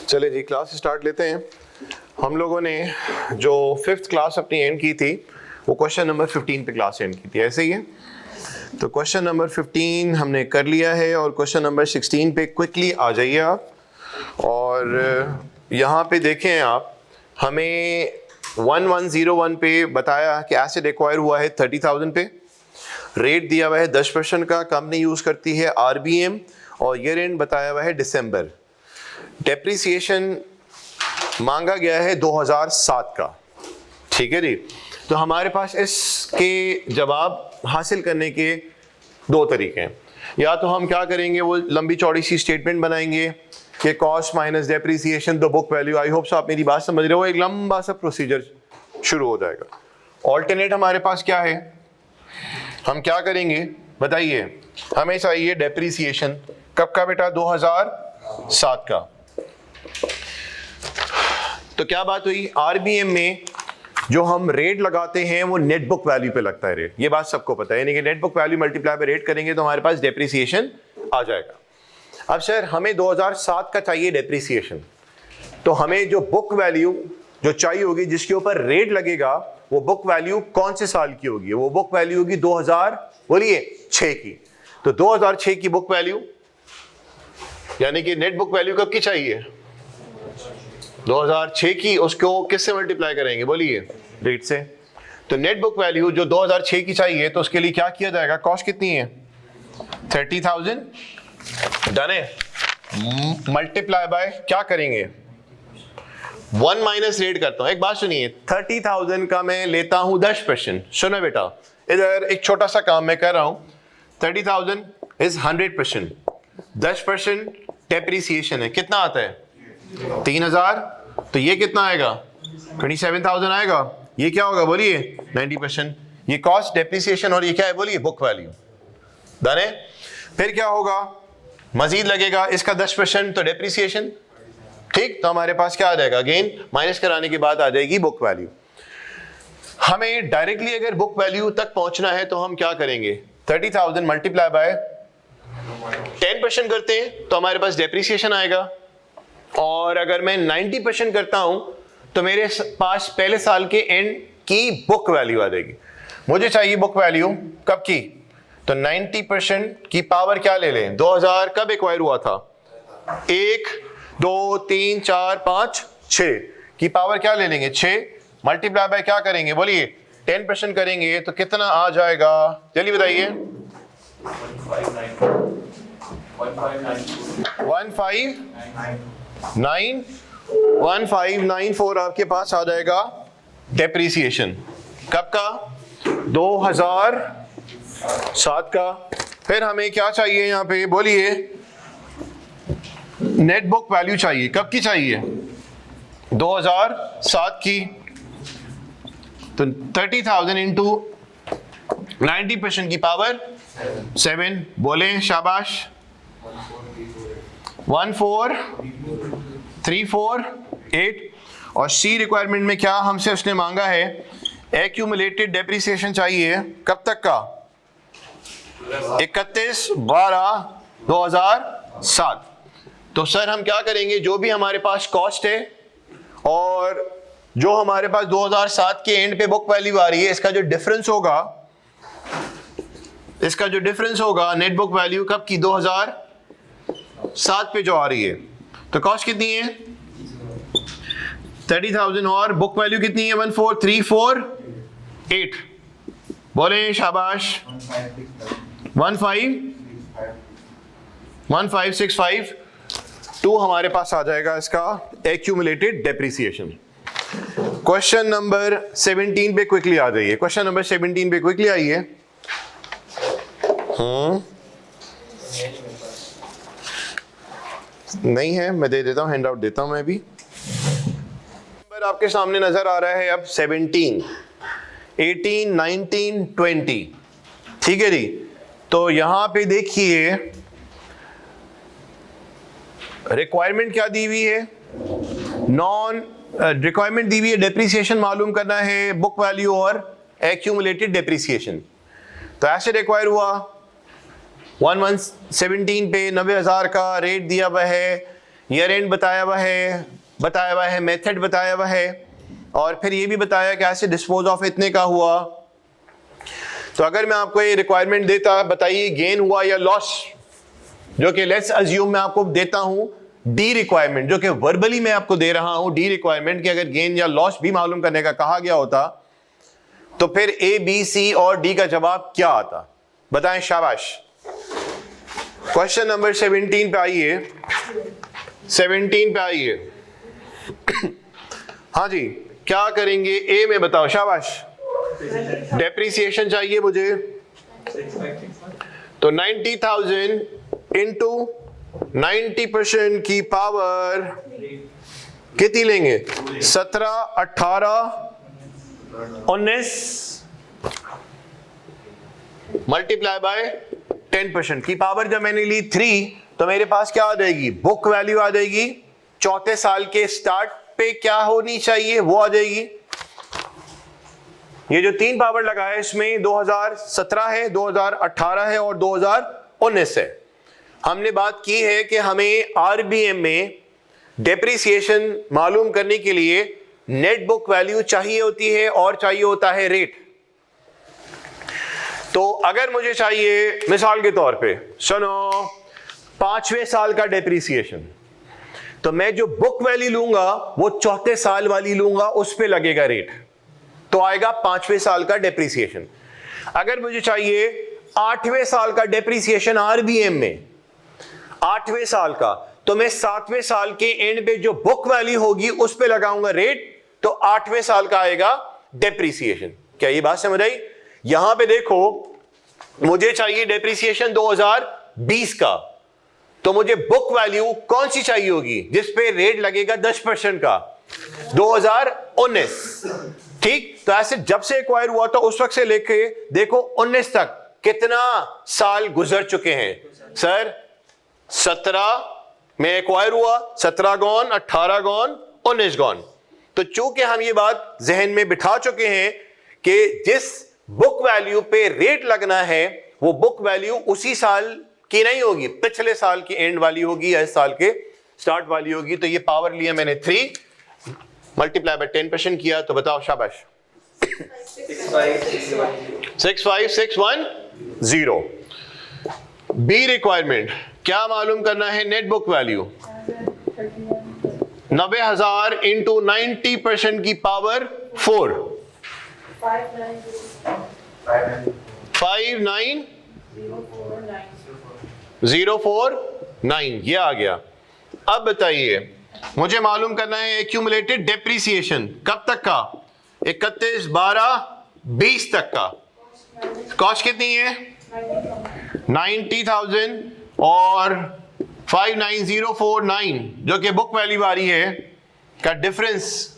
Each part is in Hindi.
चले जी क्लास स्टार्ट लेते हैं। हम लोगों ने जो 5th क्लास अपनी एंड की थी वो क्वेश्चन नंबर 15 पे क्लास एंड की थी, ऐसे ही है। तो क्वेश्चन नंबर 15 हमने कर लिया है और क्वेश्चन नंबर 16 पे क्विकली आ जाइए आप। और यहाँ पे देखें आप, हमें 1101 पे बताया कि एसिड एक्वायर हुआ है 30,000 पे, रेट दिया हुआ है 10% का, कंपनी यूज़ करती है RBM और ईयर एंड बताया हुआ है दिसंबर। डेप्रिसिएशन मांगा गया है 2007 का, ठीक है जी। तो हमारे पास इसके जवाब हासिल करने के दो तरीके हैं। या तो हम क्या करेंगे, वो लंबी चौड़ी सी स्टेटमेंट बनाएंगे कि cost minus depreciation the book value. I hope आप मेरी बात समझ रहे हो, एक लंबा सा प्रोसीजर शुरू हो जाएगा। ऑल्टरनेट हमारे पास क्या है, हम क्या करेंगे बताइए, हमें चाहिए डेप्रिसिएशन कब का बेटा, 2007 का। तो क्या बात हुई, RBM में जो हम रेट लगाते हैं वो नेट बुक वैल्यू पे लगता है रेट, ये बात सबको पता है। यानी कि नेट बुक वैल्यू मल्टीप्लाई पे रेट करेंगे तो हमारे पास डेप्रिसिएशन आ जाएगा। अब सर हमें 2007 का चाहिए डेप्रिसिएशन, तो हमें जो बुक वैल्यू जो चाहिए होगी जिसके ऊपर रेट लगेगा वो बुक वैल्यू कौन से साल की होगी, वो बुक वैल्यू होगी 2006 की। तो 2006 की बुक वैल्यू यानी कि नेट बुक वैल्यू कब की चाहिए, 2006 की, उसको किससे मल्टीप्लाई करेंगे बोलिए, रेट से। तो नेट बुक वैल्यू जो 2006 की चाहिए तो उसके लिए क्या किया जाएगा, कॉस्ट कितनी है 30,000, डन है, मल्टीप्लाई बाय क्या करेंगे 1 माइनस रेट करता हूं। एक बात सुनिए, 30,000 का मैं लेता हूं 10%। सुनो बेटा, इधर एक छोटा सा काम मैं कर रहा हूं। 30,000 इज 100%, 10% डेप्रिसिएशन है, कितना आता है 3,000। तो ये कितना आएगा 27,000 आएगा। ये क्या होगा बोलिए 90%। ये कॉस्ट डेप्रिसिएशन और ये क्या है बोलिए बुक वैल्यू, डन है। फिर क्या होगा, मजीद लगेगा इसका 10% तो डेप्रिसिएशन, ठीक। तो हमारे पास क्या आ जाएगा, अगेन माइनस कराने के बाद आ जाएगी बुक वैल्यू। हमें डायरेक्टली अगर बुक वैल्यू तक पहुंचना है तो हम क्या करेंगे, 30,000 मल्टीप्लाई बाय 10% करते हैं तो हमारे पास डेप्रिसिएशन आएगा। और अगर मैं 90% करता हूं तो मेरे पास पहले साल के एंड की बुक वैल्यू आ जाएगी। मुझे चाहिए बुक वैल्यू कब की, तो 90% की पावर क्या ले लें, 2000 कब एक्वायर हुआ था, 1 2 3 4 5 6 की पावर क्या ले लेंगे 6, मल्टीप्लाई बाय क्या करेंगे बोलिए 10% करेंगे तो कितना आ जाएगा जल्दी बताइए, 1594 आपके पास आ जाएगा डेप्रिसिएशन कब का, 2007 का। फिर हमें क्या चाहिए यहाँ पे बोलिए, नेट बुक वैल्यू चाहिए, कब की चाहिए 2007 की। तो 30,000 इंटू 90% की पावर 7, बोले शाबाश, 14348। और सी रिक्वायरमेंट में क्या हमसे उसने मांगा है, एक्यूमुलेटेड डेप्रिसिएशन चाहिए कब तक का, 31/12/2007। तो सर हम क्या करेंगे, जो भी हमारे पास कॉस्ट है और जो हमारे पास 2007 के एंड पे बुक वैल्यू आ रही है, इसका जो डिफरेंस होगा नेट बुक वैल्यू कब की, 2007 पे जो आ रही है। तो कॉस्ट कितनी है 30,000 और बुक वैल्यू कितनी है 14348, बोले शाबाश, 1565 2 हमारे पास आ जाएगा इसका एक्यूमुलेटेड डेप्रिसिएशन। क्वेश्चन नंबर 17 पे क्विकली आ जाइए, क्वेश्चन नंबर 17 पे क्विकली आइए। नहीं है, मैं दे देता हूं, हैंड आउट देता हूं मैं भी। नंबर आपके सामने नजर आ रहा है अब 17, 18, 19, 20, ठीक है जी। तो यहां पे देखिए रिक्वायरमेंट क्या दी हुई है, नॉन रिक्वायरमेंट दी हुई है, डेप्रिसिएशन मालूम करना है, बुक वैल्यू और एक्यूमुलेटेड डेप्रिसिएशन। तो एसिड एक्वायर हुआ 1117 पे 90,000 का रेट दिया हुआ है, ईयर एंड बताया हुआ है, मेथड बताया हुआ है, और फिर ये भी बताया कि ऐसे डिस्पोज ऑफ इतने का हुआ। तो अगर मैं आपको ये रिक्वायरमेंट देता, बताइए गेन हुआ या लॉस, जो कि लेट्स अज्यूम मैं आपको देता हूं डी रिक्वायरमेंट, जो कि वर्बली मैं आपको दे रहा हूं डी रिक्वायरमेंट, कि अगर गेन या लॉस भी मालूम करने का कहा गया होता तो फिर ए, बी, सी और डी का जवाब क्या आता? बताएं, शाबाश। क्वेश्चन नंबर 17 पे आइए, 17 पे आइए। हाँ जी, क्या करेंगे ए में, बताओ, शाबाश। डेप्रिसिएशन चाहिए मुझे, तो 90,000 इंटू 90% की पावर कितनी लेंगे? 17, 18, 19 मल्टीप्लाई बाय 10% की पावर जब मैंने ली 3, तो मेरे पास क्या आ जाएगी? बुक वैल्यू आ जाएगी। चौथे साल के स्टार्ट पे क्या होनी चाहिए वो आ जाएगी। ये जो 3 पावर लगा है इसमें 2017 है, 2018 है और 2019 है। हमने बात की है कि हमें आरबीएम में डेप्रिसिएशन मालूम करने के लिए नेट बुक वैल्यू चाहिए होती है और चाहिए होता है रेट। तो अगर मुझे चाहिए मिसाल के तौर पे, सुनो, 5वें साल का डेप्रिसिएशन, तो मैं जो बुक वैल्यू लूंगा वो चौथे साल वाली लूंगा, उस पे लगेगा रेट, तो आएगा 5वें साल का डेप्रिसिएशन। अगर मुझे चाहिए 8वें साल का डेप्रिसिएशन आरबीएम में, 8वें साल का, तो मैं 7वें साल के एंड पे जो बुक वैल्यू होगी उस पे लगाऊंगा रेट, तो 8वें साल का आएगा डेप्रिसिएशन। क्या ये बात समझ आई? यहां पे देखो, मुझे चाहिए डेप्रिसिएशन 2020 का, तो मुझे बुक वैल्यू कौन सी चाहिए होगी जिस पे रेट लगेगा 10% का? 2019। ठीक, तो ऐसे जब से एक्वायर हुआ था उस वक्त से लेके देखो 19 तक कितना साल गुजर चुके हैं सर? 17 में एक्वायर हुआ, 17 गॉन, 18 गॉन, 19 गॉन। तो चूंकि हम ये बात जहन में बिठा चुके हैं कि जिस बुक वैल्यू पे रेट लगना है वो बुक वैल्यू उसी साल की नहीं होगी, पिछले साल की एंड वाली होगी या इस साल के स्टार्ट वाली होगी। तो ये पावर लिया मैंने 3 मल्टीप्लाई बाय 10% किया, तो बताओ, शाबाश। 65610। बी रिक्वायरमेंट क्या मालूम करना है? नेट बुक वैल्यू 90,000 इंटू 90% की पावर 4, 59049 ये आ गया। अब बताइए, मुझे मालूम करना है एक्यूमुलेटेड डेप्रिसिएशन कब तक का? 31, 12, 20 तक का। कॉस्ट कितनी है? 90,000 और 59049 जो कि बुक वैल्यू आ रही है का डिफरेंस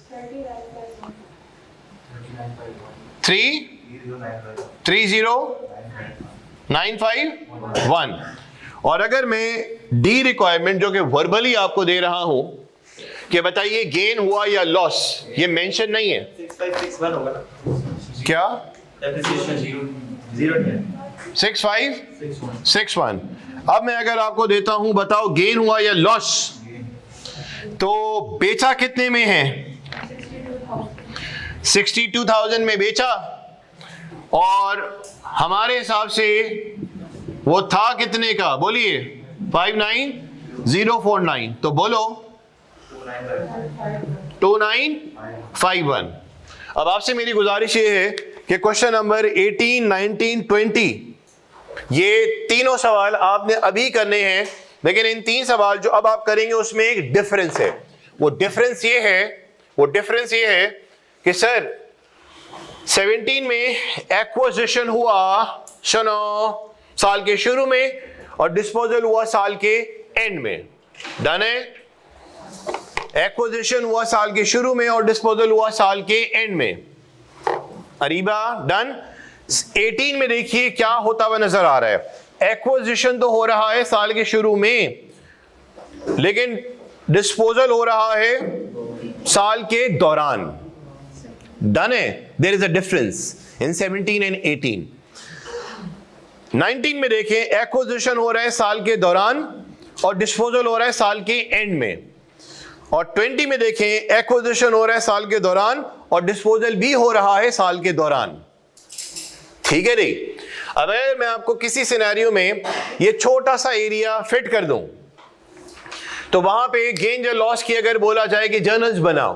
30951। और अगर मैं डी रिक्वायरमेंट जो कि वर्बली आपको दे रहा हूं कि बताइए गेन हुआ या लॉस, ये मेंशन नहीं है। 6561 होगा ना? क्या? 6561। अब मैं अगर आपको देता हूं, बताओ गेन हुआ या लॉस, तो बेचा कितने में है? 62,000 में बेचा, और हमारे हिसाब से वो था कितने का? बोलिए, 59049। तो बोलो 2951। अब आपसे मेरी गुजारिश ये है कि क्वेश्चन नंबर 18, 19, 20 ये तीनों सवाल आपने अभी करने हैं, लेकिन इन 3 सवाल जो अब आप करेंगे उसमें एक डिफरेंस है। वो डिफरेंस ये है कि सर 17 में एक्विजिशन हुआ, सुनो, साल के शुरू में, और डिस्पोजल हुआ साल के एंड में। डन है? एक्विजिशन हुआ साल के शुरू में और डिस्पोजल हुआ साल के एंड में। अरीबा, डन। 18 में देखिए क्या होता हुआ नजर आ रहा है। एक्विजिशन तो हो रहा है साल के शुरू में, लेकिन डिस्पोजल हो रहा है साल के दौरान। डन है? There is a difference in 17 and 18। 19 में देखें, एक्विजिशन हो रहा है साल के दौरान और डिस्पोजल हो रहा है साल के एंड में। और 20 में देखें, एक्विजिशन हो रहा है साल के दौरान और डिस्पोजल भी हो रहा है साल के दौरान। ठीक है नहीं? अगर मैं आपको किसी सिनेरियो में ये छोटा सा एरिया फिट कर दूं तो वहां पे गेन या लॉस की अगर बोला जाए कि जर्नल्स बनाओ,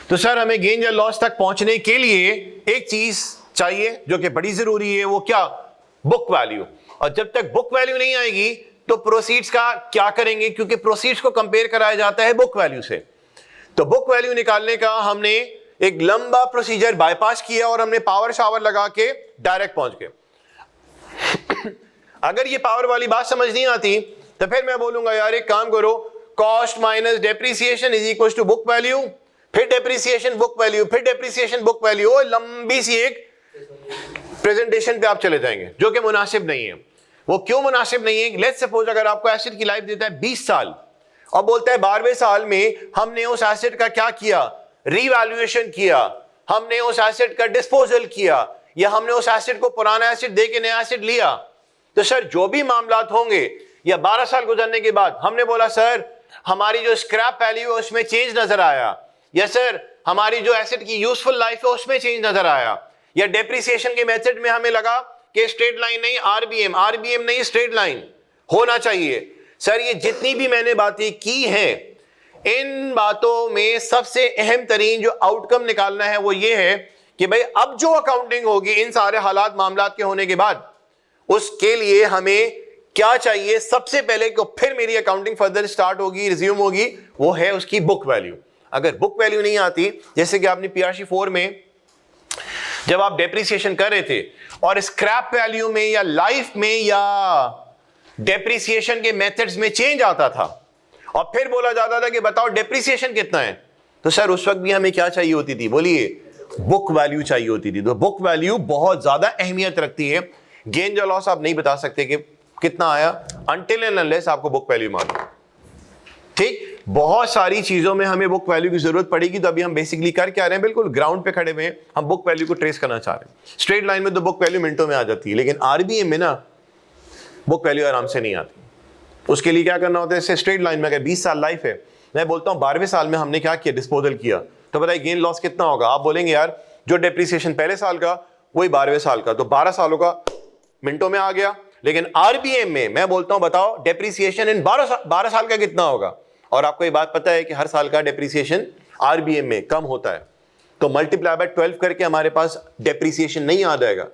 तो सर हमें गेन या लॉस तक पहुंचने के लिए एक चीज चाहिए जो कि बड़ी जरूरी है, वो क्या? Book value. और जब तक बुक वैल्यू नहीं आएगी तो प्रोसीड्स का क्या करेंगे? क्योंकि प्रोसीड्स को कंपेयर कराया जाता है बुक वैल्यू से। तो बुक वैल्यू निकालने का हमने एक लंबा प्रोसीजर बाईपास किया और हमने पावर शावर लगा के डायरेक्ट पहुंच गए। अगर ये पावर वाली बात समझ नहीं आती तो फिर मैं बोलूंगा यार एक काम करो, cost minus depreciation is equal to book value, फिर डेप्रिसिएशन बुक वैल्यू, फिर डेप्रिसिएशन बुक वैल्यू, और लंबी सी एक प्रेजेंटेशन पे आप चले जाएंगे जो कि मुनासिब नहीं है। वो क्यों मुनासिब नहीं है? लेट्स सपोज अगर आपको एसेट की लाइफ देता है 20 साल और बोलता है 12वें साल में हमने उस एसेट का क्या किया? रीवैल्यूएशन किया, हमने उस एसेट का डिस्पोजल किया, या हमने उस एसेट को पुराना एसेट दे के नया एसेट लिया। तो सर जो भी मामलात होंगे, या 12 साल गुजरने के बाद हमने बोला सर हमारी जो स्क्रैप वैल्यू है उसमें चेंज नजर आया, या सर हमारी जो एसेट की यूजफुल लाइफ है उसमें चेंज नजर आया, या डेप्रिसिएशन के मेथड में हमें लगा कि स्ट्रेट लाइन नहीं आरबीएम नहीं स्ट्रेट लाइन होना चाहिए। सर ये जितनी भी मैंने बातें की हैं, इन बातों में सबसे अहम तरीन जो आउटकम निकालना है वो ये है कि भाई अब जो अकाउंटिंग होगी इन सारे हालात मामलात के होने के बाद, उसके लिए हमें क्या चाहिए? सबसे पहले को फिर मेरी अकाउंटिंग फर्दर स्टार्ट होगी, रिज्यूम होगी, वो है उसकी बुक वैल्यू। अगर बुक वैल्यू नहीं आती, जैसे कि आपने पीआरसी 4 में जब आप डेप्रिसिएशन कर रहे थे और स्क्रैप वैल्यू में या लाइफ में या डेप्रिसिएशन के मेथड्स में चेंज आता था और फिर बोला जाता था कि बताओ डेप्रिसिएशन कितना है, तो सर उस वक्त भी हमें क्या चाहिए होती थी? बोलिए, बुक वैल्यू चाहिए होती थी। तो बुक वैल्यू बहुत ज्यादा अहमियत रखती है। गेन या लॉस आप नहीं बता सकते कि कितना आया अनटिल एंड अनलेस आपको बुक वैल्यू मालूम। ठीक, बहुत सारी चीजों में हमें बुक वैल्यू की जरूरत पड़ेगी। तो अभी हम बेसिकली कर क्या रहे हैं? बिल्कुल ग्राउंड पे खड़े हुए हैं, हम बुक वैल्यू को ट्रेस करना चाह रहे हैं। स्ट्रेट लाइन में तो बुक वैल्यू मिनटों में आ जाती है, लेकिन आरबीएम में ना बुक वैल्यू आराम से नहीं आती। उसके लिए क्या करना होता है? जैसे स्ट्रेट लाइन में अगर 20 साल लाइफ है, मैं बोलता हूं 12वें साल में हमने क्या किया? डिस्पोजल किया, तो बताइए गेन लॉस कितना होगा? आप बोलेंगे यार जो डेप्रिसिएशन पहले साल का वही 12वें साल का, तो 12 सालों का मिनटों में आ गया। लेकिन आरबीएम में मैं बोलता हूं बताओ डेप्रिसिएशन इन 12 साल का कितना होगा? और आपको ये बात पता है कि हर साल का डेप्रिसिएशन आरबीएम में कम होता है, तो मल्टीप्लाई बाय 12 करके हमारे पास डेप्रिसिएशन नहीं आ जाएगा।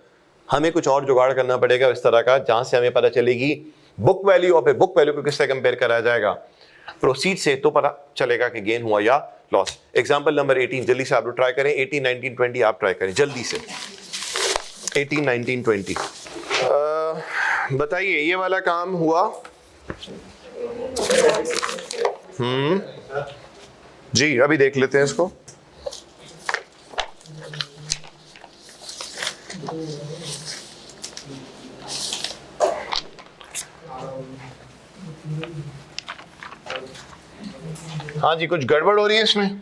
हमें कुछ और जुगाड़ करना पड़ेगा इस तरह का, जहां से हमें पता चलेगी बुक वैल्यू, और बुक वैल्यू को किससे कंपेयर कराया जाएगा? प्रोसीड से, तो पता चलेगा कि गेन हुआ या लॉस। एग्जांपल नंबर 18 जल्दी से आप लोग ट्राई करें। 18, 19, 20 आप ट्राई करें जल्दी से। 18, 19, 20 बताइए ये वाला काम हुआ? जी अभी देख लेते हैं इसको। हाँ जी, कुछ गड़बड़ हो रही है इसमें,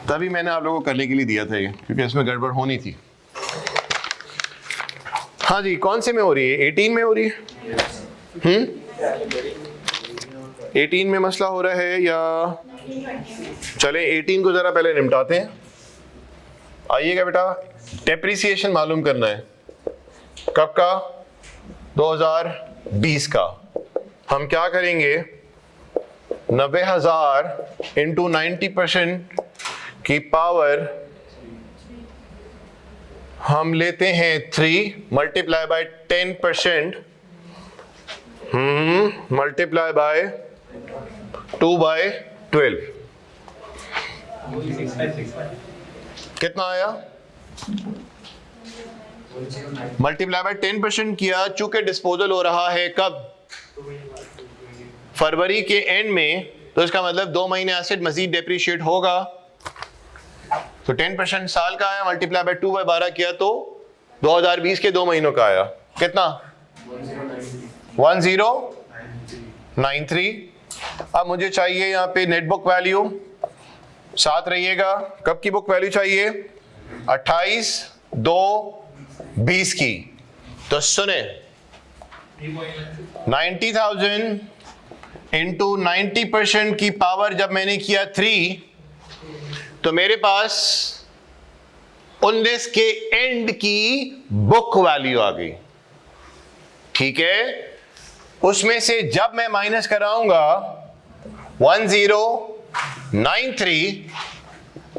तभी मैंने आप लोगों को करने के लिए दिया था ये, क्योंकि इसमें गड़बड़ होनी थी। हाँ जी, कौन से में हो रही है? 18 में हो रही है? 18 में मसला हो रहा है या? चले 18 को जरा पहले निपटाते हैं। आइएगा बेटा, डेप्रिसिएशन मालूम करना है कब का? 2020 का। हम क्या करेंगे? 90,000 इंटू 90% की पावर हम लेते हैं 3 मल्टीप्लाई बाय 10% मल्टीप्लाई बाय 2/12 कितना आया? मल्टीप्लाई बाय 10% किया, चूंकि डिस्पोजल हो रहा है कब? फरवरी के एंड में, तो इसका मतलब 2 महीने एसेट मजीद डेप्रिशिएट होगा। तो 10% साल का आया, मल्टीप्लाई बाय 2/12 किया तो 2020 के 2 महीनों का आया। कितना? 1093। अब मुझे चाहिए यहाँ पे नेट बुक वैल्यू, साथ रहिएगा। कब की बुक वैल्यू चाहिए? 28 20 की। तो सुने 90,000 इंटू 90% की पावर जब मैंने किया 3, तो मेरे पास 19 के एंड की बुक वैल्यू आ गई। ठीक है, उसमें से जब मैं माइनस कराऊंगा 1093,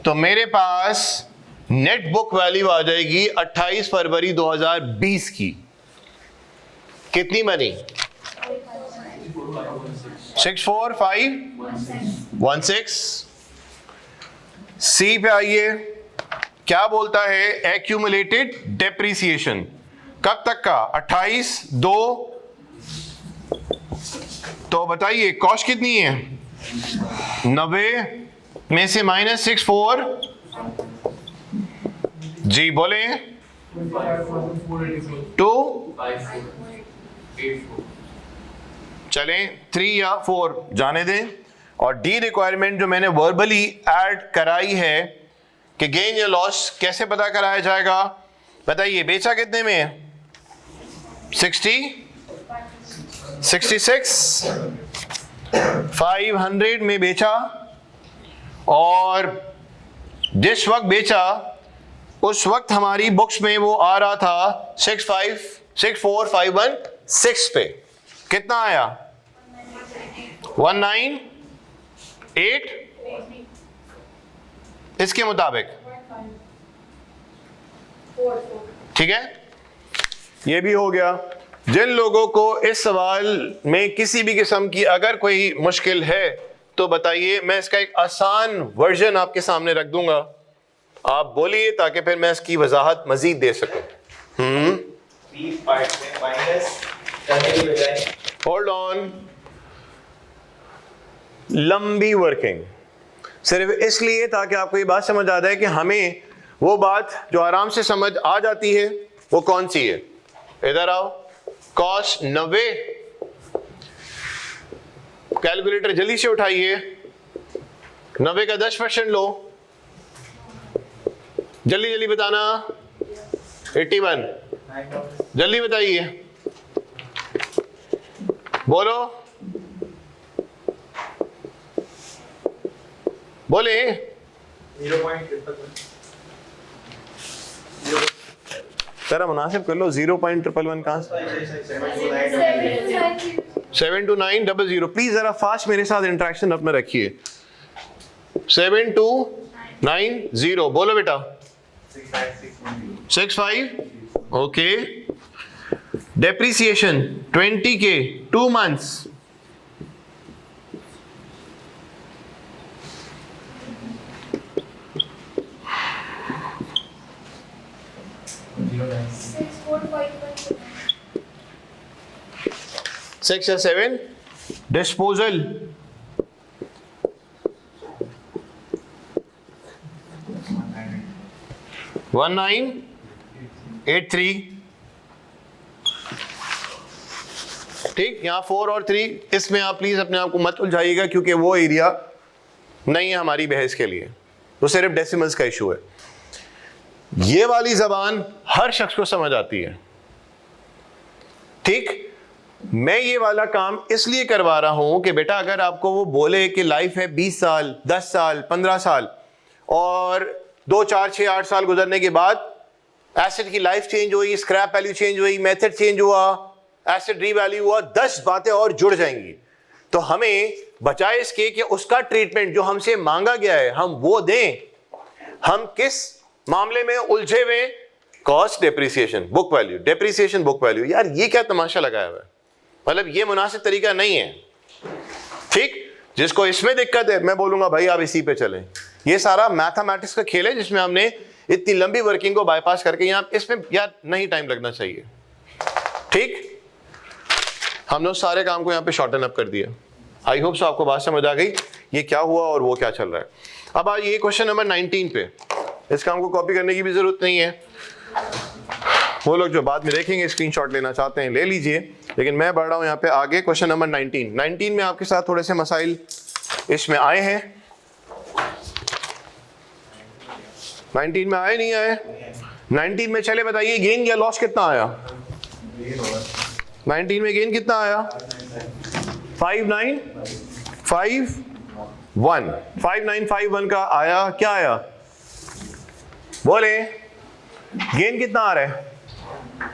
तो मेरे पास नेट बुक वैल्यू आ जाएगी 28 फरवरी 2020 की। कितनी बनी? 64516। सी पे आइए, क्या बोलता है? एक्यूमुलेटेड डेप्रिसिएशन कब तक का? 28/2। तो बताइए कॉस्ट कितनी है? 90 में से -64 जी बोले 2 चलें 3 या 4 जाने दें। और डी रिक्वायरमेंट जो मैंने वर्बली ऐड कराई है कि गेन या लॉस कैसे पता कराया जाएगा? बताइए बेचा कितने में? 60 66 500 में बेचा, और जिस वक्त बेचा उस वक्त हमारी बुक्स में वो आ रहा था 64516 पे। कितना आया? 198 इसके मुताबिक। ठीक है, ये भी हो गया। जिन लोगों को इस सवाल में किसी भी किस्म की अगर कोई मुश्किल है तो बताइए, मैं इसका एक आसान वर्जन आपके सामने रख दूंगा, आप बोलिए ताकि फिर मैं इसकी वजाहत मजीद दे सकूं। होल्ड ऑन, लंबी वर्किंग सिर्फ इसलिए ताकि आपको ये बात समझ आ जाए कि हमें वो बात जो आराम से समझ आ जाती है वो कौन सी है। इधर आओ, कॉस्ट 90, कैलकुलेटर जल्दी से उठाइए, 90 का 10% लो, जल्दी जल्दी बताना। 81 जल्दी बताइए, बोलो बोले। 0.1 जरा मुनासिब कर लो, 0.111 कहां से? 72900। प्लीज जरा फास्ट मेरे साथ इंटरेक्शन अपना रखिए। 7290 बोलो बेटा। 65 ओके। डेप्रिसिएशन 20 के 2 months। Six or 7 disposal 1983। ठीक, यहां 4 और 3, इसमें आप प्लीज अपने आप को मत उलझाइएगा क्योंकि वो एरिया नहीं है हमारी बहस के लिए, वो सिर्फ डेसिमल्स का इशू है। ये वाली जबान हर शख्स को समझ आती है। ठीक, मैं ये वाला काम इसलिए करवा रहा हूं कि बेटा अगर आपको वो बोले कि लाइफ है 20 साल 10 साल 15 साल और 2 4 6 8 साल गुजरने के बाद एसेट की लाइफ चेंज हुई, स्क्रैप वैल्यू चेंज हुई, मेथड चेंज हुआ, एसेट रीवैल्यू हुआ, 10 बातें और जुड़ जाएंगी। तो हमें बचाए इसके कि उसका ट्रीटमेंट जो हमसे मांगा गया है हम वो दें। हम किस मामले में उलझे हुए? Cost depreciation book value, depreciation book value. यार ये क्या तमाशा लगाया हुआ है, मतलब ये मुनासिब तरीका नहीं है। ठीक, जिसको इसमें दिक्कत है मैं बोलूंगा भाई आप इसी पे चलें। ये सारा मैथमेटिक्स का खेल है जिसमें हमने इतनी लंबी वर्किंग को बाईपास करके यहाँ इसमें यार नहीं टाइम लगना चाहिए। ठीक, हमने उस सारे काम को यहाँ पे शॉर्टन अप कर दिया। आई होप सो आपको बात समझ आ गई ये क्या हुआ और वो क्या चल रहा है। अब आज ये क्वेश्चन नंबर 19 पे, इस काम को कॉपी करने की भी जरूरत नहीं है। वो लोग जो बाद में देखेंगे स्क्रीनशॉट लेना चाहते हैं ले लीजिए, लेकिन मैं बढ़ रहा हूं यहाँ पे आगे। क्वेश्चन नंबर 19 में आपके साथ थोड़े से मसाइल इसमें आए हैं। 19 में आए नहीं आए? 19 में चले बताइए गेन या लॉस कितना आया? 19 में गेन कितना आया? 5951 का आया। क्या आया बोले? गेन कितना आ रहा है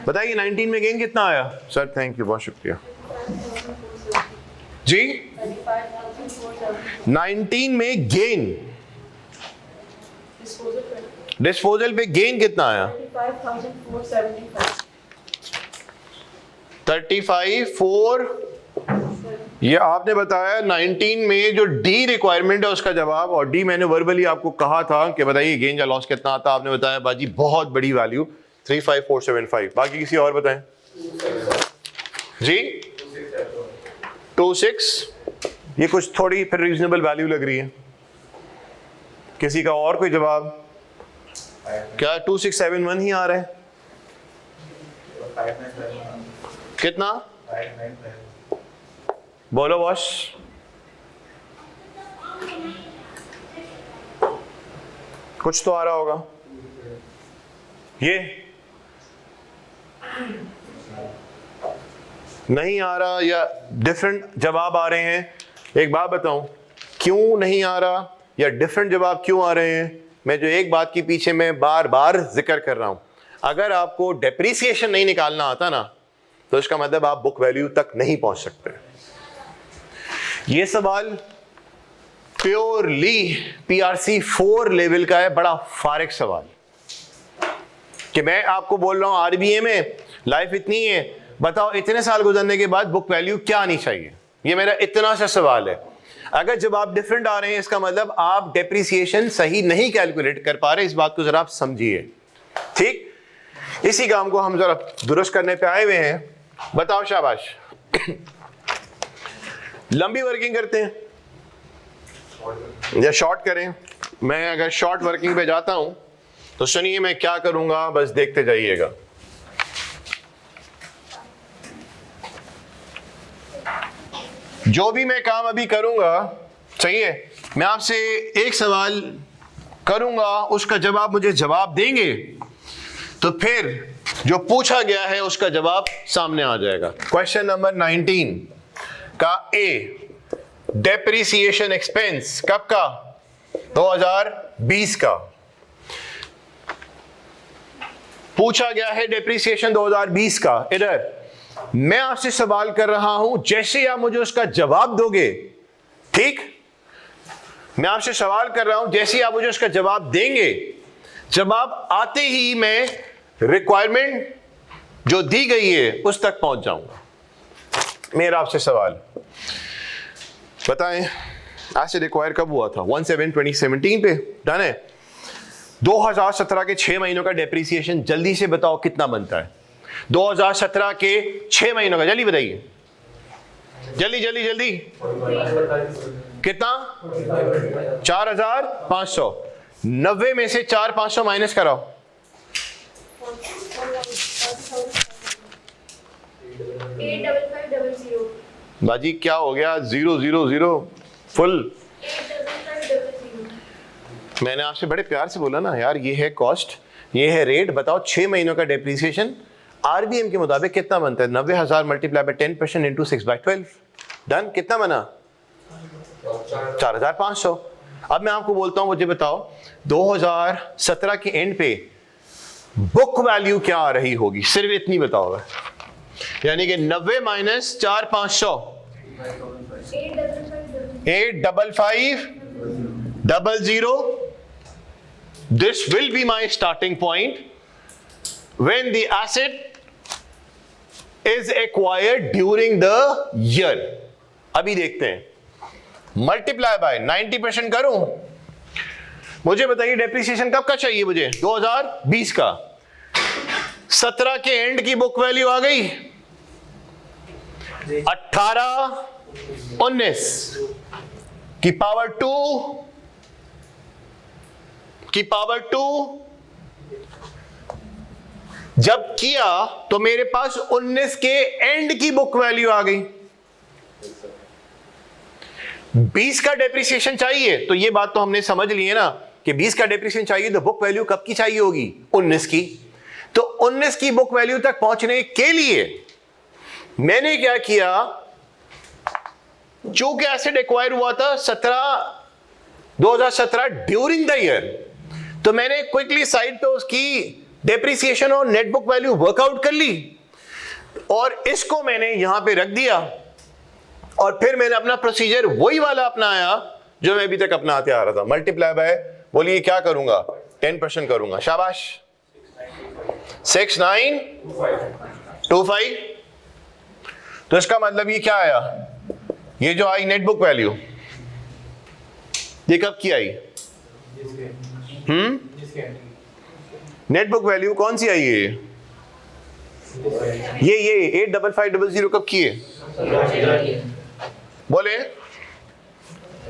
बताइए? 19 में गेन कितना आया? सर थैंक यू, बहुत शुक्रिया जी। 19 में गेन, डिस्पोजल पे गेन कितना आया? 35,400। ये आपने बताया 19 में जो डी रिक्वायरमेंट है उसका जवाब, और डी मैंने वर्बली आपको कहा था कि बताइए गेन या लॉस कितना आता। आपने बताया बाजी बहुत बड़ी वैल्यू 35475। बाकी किसी और बताएं जी। 26, ये कुछ थोड़ी फिर रीजनेबल वैल्यू लग रही है। किसी का और कोई जवाब? क्या 2671 ही आ रहा है? कितना बोलो बॉस? कुछ तो आ रहा होगा। ये नहीं आ रहा या डिफरेंट जवाब आ रहे हैं? एक बात बताऊं, क्यों नहीं आ रहा या डिफरेंट जवाब क्यों आ रहे हैं? मैं जो एक बात के पीछे मैं बार बार जिक्र कर रहा हूं, अगर आपको डेप्रिसिएशन नहीं निकालना आता ना तो इसका मतलब आप बुक वैल्यू तक नहीं पहुंच सकते। ये सवाल प्योरली PRC 4 लेवल का है, बड़ा फारिग सवाल कि मैं आपको बोल रहा हूं RBA में लाइफ इतनी है, बताओ इतने साल गुजरने के बाद बुक वैल्यू क्या आनी चाहिए? ये मेरा इतना सा सवाल है। अगर जवाब डिफरेंट आ रहे हैं इसका मतलब आप डेप्रिसिएशन सही नहीं कैलकुलेट कर पा रहे। इस बात को जरा आप समझिए, ठीक? इसी काम को हम जरा दुरुस्त करने पे आए हुए हैं। बताओ शाबाश। लंबी वर्किंग करते हैं या शॉर्ट करें? मैं अगर शॉर्ट वर्किंग पे जाता हूं तो सुनिए मैं क्या करूंगा, बस देखते जाइएगा। जो भी मैं काम अभी करूंगा, सही है, मैं आपसे एक सवाल करूंगा, उसका जवाब मुझे जवाब देंगे तो फिर जो पूछा गया है उसका जवाब सामने आ जाएगा। क्वेश्चन नंबर 19 का ए, डेप्रिसिएशन एक्सपेंस कब का? 2020 का पूछा गया है। डेप्रिसिएशन 2020 का। इधर मैं आपसे सवाल कर रहा हूं, जैसे आप मुझे उसका जवाब दोगे, ठीक? मैं आपसे सवाल कर रहा हूं, जैसे आप मुझे उसका जवाब देंगे, जवाब आते ही मैं रिक्वायरमेंट जो दी गई है उस तक पहुंच जाऊंगा। मेरा आपसे सवाल बताएं, आज से रिक्वायर कब हुआ था? 1/7/2017 पे डन है। 2017 के 6 महीनों का डेप्रिसिएशन जल्दी से बताओ कितना बनता है? 2017 के 6 महीनों का जल्दी बताइए, जल्दी जल्दी जल्दी। कितना? 4,500। 90 में से 4,500 माइनस कराओ। 85500। बाजी क्या हो गया? 000 फुल। 85500। मैंने आपसे बड़े प्यार से बोला ना यार, ये है कॉस्ट, ये है रेट। बताओ 6 महीनों का डेप्रिसिएशन RBM के मुताबिक कितना बनता है? 90,000 मल्टीप्लाई बाय 10% इंटू 6/12। डन। कितना बना? 4,500। अब मैं आपको बोलता हूं, मुझे बताओ 2017 के एंड पे बुक वैल्यू क्या आ रही होगी? सिर्फ इतनी बताओ, यानी कि 90 minus 4,500, 85500. This will be my starting point when the asset is acquired during the year. अभी देखते हैं, मल्टीप्लाई बाय 90% करूं। मुझे बताइए डेप्रिसिएशन कब का चाहिए मुझे? 2020 का। 17 के एंड की बुक वैल्यू आ गई 1819 की पावर 2 जब किया तो मेरे पास 19 के एंड की बुक वैल्यू आ गई। 20 का डेप्रिसिएशन चाहिए तो ये बात तो हमने समझ ली है ना, कि 20 का डेप्रिसिएशन चाहिए तो बुक वैल्यू कब की चाहिए होगी? 19 की। तो 19 की बुक वैल्यू तक पहुंचने के लिए मैंने क्या किया, चूंकि एसेट एक्वायर हुआ था 2017 ड्यूरिंग द ईयर, तो मैंने क्विकली साइड पे उसकी डेप्रिसिएशन और नेट बुक वैल्यू वर्कआउट कर ली और इसको मैंने यहां पे रख दिया और फिर मैंने अपना प्रोसीजर वही वाला अपनाया जो मैं अभी तक अपनाते आ रहा था। मल्टीप्लाई बाय, बोलिए क्या करूंगा? 10% करूंगा। शाबाश। 6925। तो इसका मतलब ये क्या आया? ये जो आई नेट बुक वैल्यू, ये कब की आई? नेट बुक वैल्यू कौन सी आई है? ये 85500 कब की है? बोले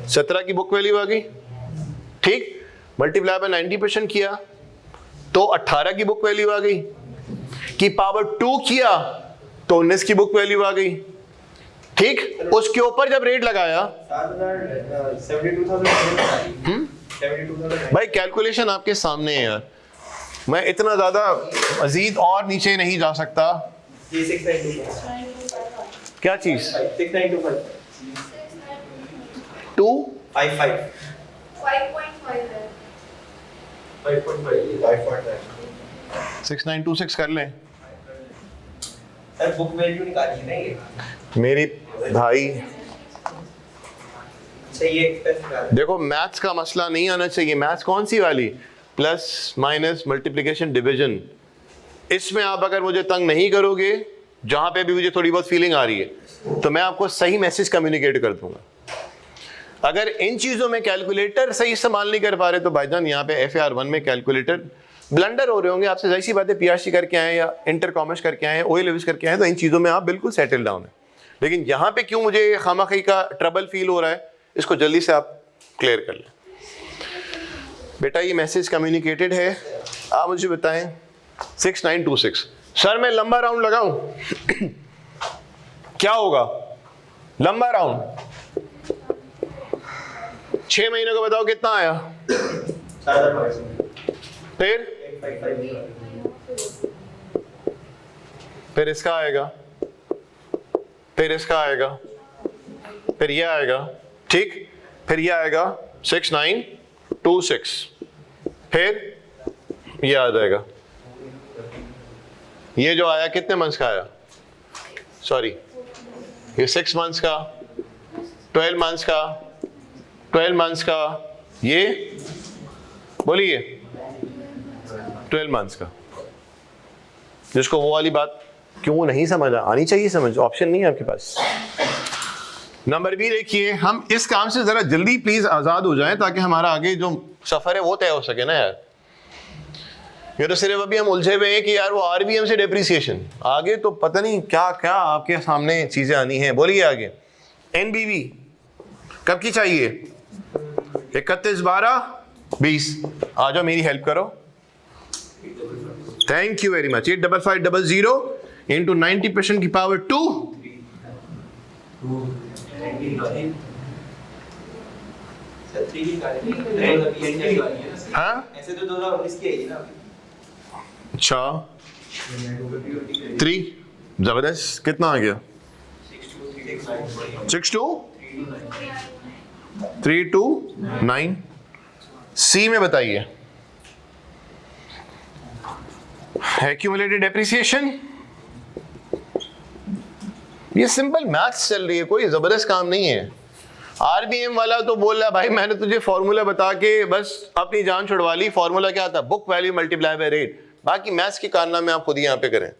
17 की बुक वैल्यू आ गई, ठीक। मल्टीप्लाई बाय 90% किया तो 18 की बुक वैल्यू आ गई, की पावर 2 किया तो 19 की बुक वैल्यू आ गई, ठीक। उसके ऊपर जब रेट लगाया, 72,000 भाई कैलकुलेशन आपके सामने है यार, मैं इतना ज्यादा मजीद और नीचे नहीं जा सकता। ये 6925 क्या चीज? 6925 2 55 5.5 है। 5.5 6926 कर लें। सर बुक वैल्यू निकालिए ना ये। मेरी भाई सही है, एक्सपेंस निकाल। देखो मैथ्स का मसला नहीं आना चाहिए। मैथ्स कौन सी वाली? Plus minus multiplication division. इसमें आप अगर मुझे तंग नहीं करोगे, जहां पे भी मुझे थोड़ी बहुत फीलिंग आ रही है, तो मैं आपको सही मैसेज कम्युनिकेट कर दूंगा। अगर इन चीजों में कैलकुलेटर सही इस्तेमाल नहीं कर पा रहे तो भाईजान यहाँ पे FAR1 में कैलकुलेटर ब्लंडर हो रहे होंगे आपसे। जाहिर सी बात है, PRC करके आए या इंटर कॉमर्स करके आए, OA करके आए, तो इन चीज़ों में आप बिल्कुल सेटल डाउन है। लेकिन यहाँ पे क्यों मुझे खामाखी का ट्रबल फील हो रहा है, इसको जल्दी से आप क्लियर कर लें। बेटा ये मैसेज कम्युनिकेटेड है, आप मुझे बताएं। 6926 सर मैं लंबा राउंड लगाऊं क्या होगा? लंबा राउंड 6 महीने का बताओ कितना आया? 4,500 फिर इसका आएगा, फिर इसका आएगा, फिर ये आएगा, ठीक। फिर ये आएगा 6926, फिर ये आ जाएगा। ये जो आया कितने मंथ्स का आया? सॉरी ये 6 मंथ्स का, 12 मंथ्स का, 12 मंथ्स का, ये बोलिए 12 मंथ्स का। जिसको वो वाली बात क्यों नहीं समझ आनी चाहिए, समझ, ऑप्शन नहीं है आपके पास। नंबर बी देखिए, हम इस काम से जरा जल्दी प्लीज आजाद हो जाएं ताकि हमारा आगे जो सफर है वो तय हो सके ना यार। ये तो सिर्फ अभी हम उलझे हुए हैं कि यार वो RBM से डेप्रिसिएशन, आगे तो पता नहीं क्या क्या आपके सामने चीजें आनी हैं। बोलिए आगे। NBV कब की चाहिए? 31/12/20। आ जाओ मेरी हेल्प करो। Thank you very much. 85500 into 90% की पावर 2। हाँ ऐसे तो 2019 की आएगी ना। अच्छा 3 जबरदस्त। कितना आ गया? 623229। सी में बताइए एक्यूमुलेटेड डेप्रिसिएशन। ये सिंपल मैथ्स चल रही है, कोई जबरदस्त काम नहीं है। RBM वाला तो बोल रहा है भाई मैंने तुझे फॉर्मूला बता के बस अपनी जान छुड़वा ली। फॉर्मूला क्या था? Book value multiply by rate. बाकी मैथ्स के कारनामे आप खुद ही यहां पे करें।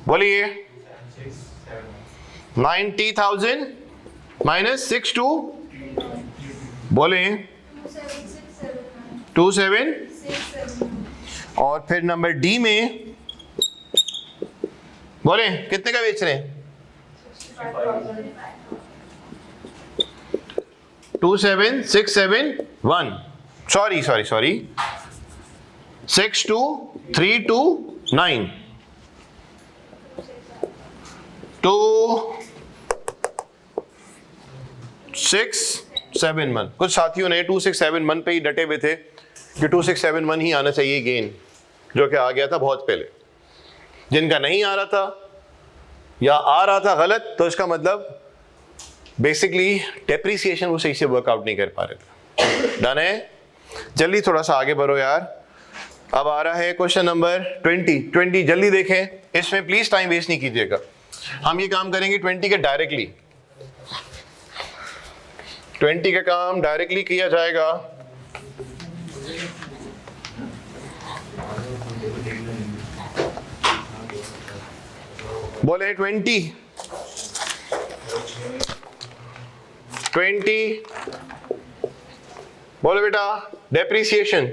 बोलिए 90,000 माइनस 62, बोले 27, और फिर नंबर डी में बोले कितने का बेच रहे हैं? 27671। सॉरी 62329 2671। कुछ साथियों ने 2671 पे ही डटे हुए थे, कि 2671 ही आना चाहिए गेन, जो कि आ गया था बहुत पहले। जिनका नहीं आ रहा था या आ रहा था गलत, तो इसका मतलब बेसिकली डेप्रिसिएशन वो सही से वर्कआउट नहीं कर पा रहे थे। डन है? जल्दी थोड़ा सा आगे बढ़ो यार। अब आ रहा है क्वेश्चन नंबर 20। जल्दी देखें, इसमें प्लीज टाइम वेस्ट नहीं कीजिएगा। हम ये काम करेंगे 20 के डायरेक्टली। 20 का काम डायरेक्टली किया जाएगा। बोले 20 बोलो बेटा, depreciation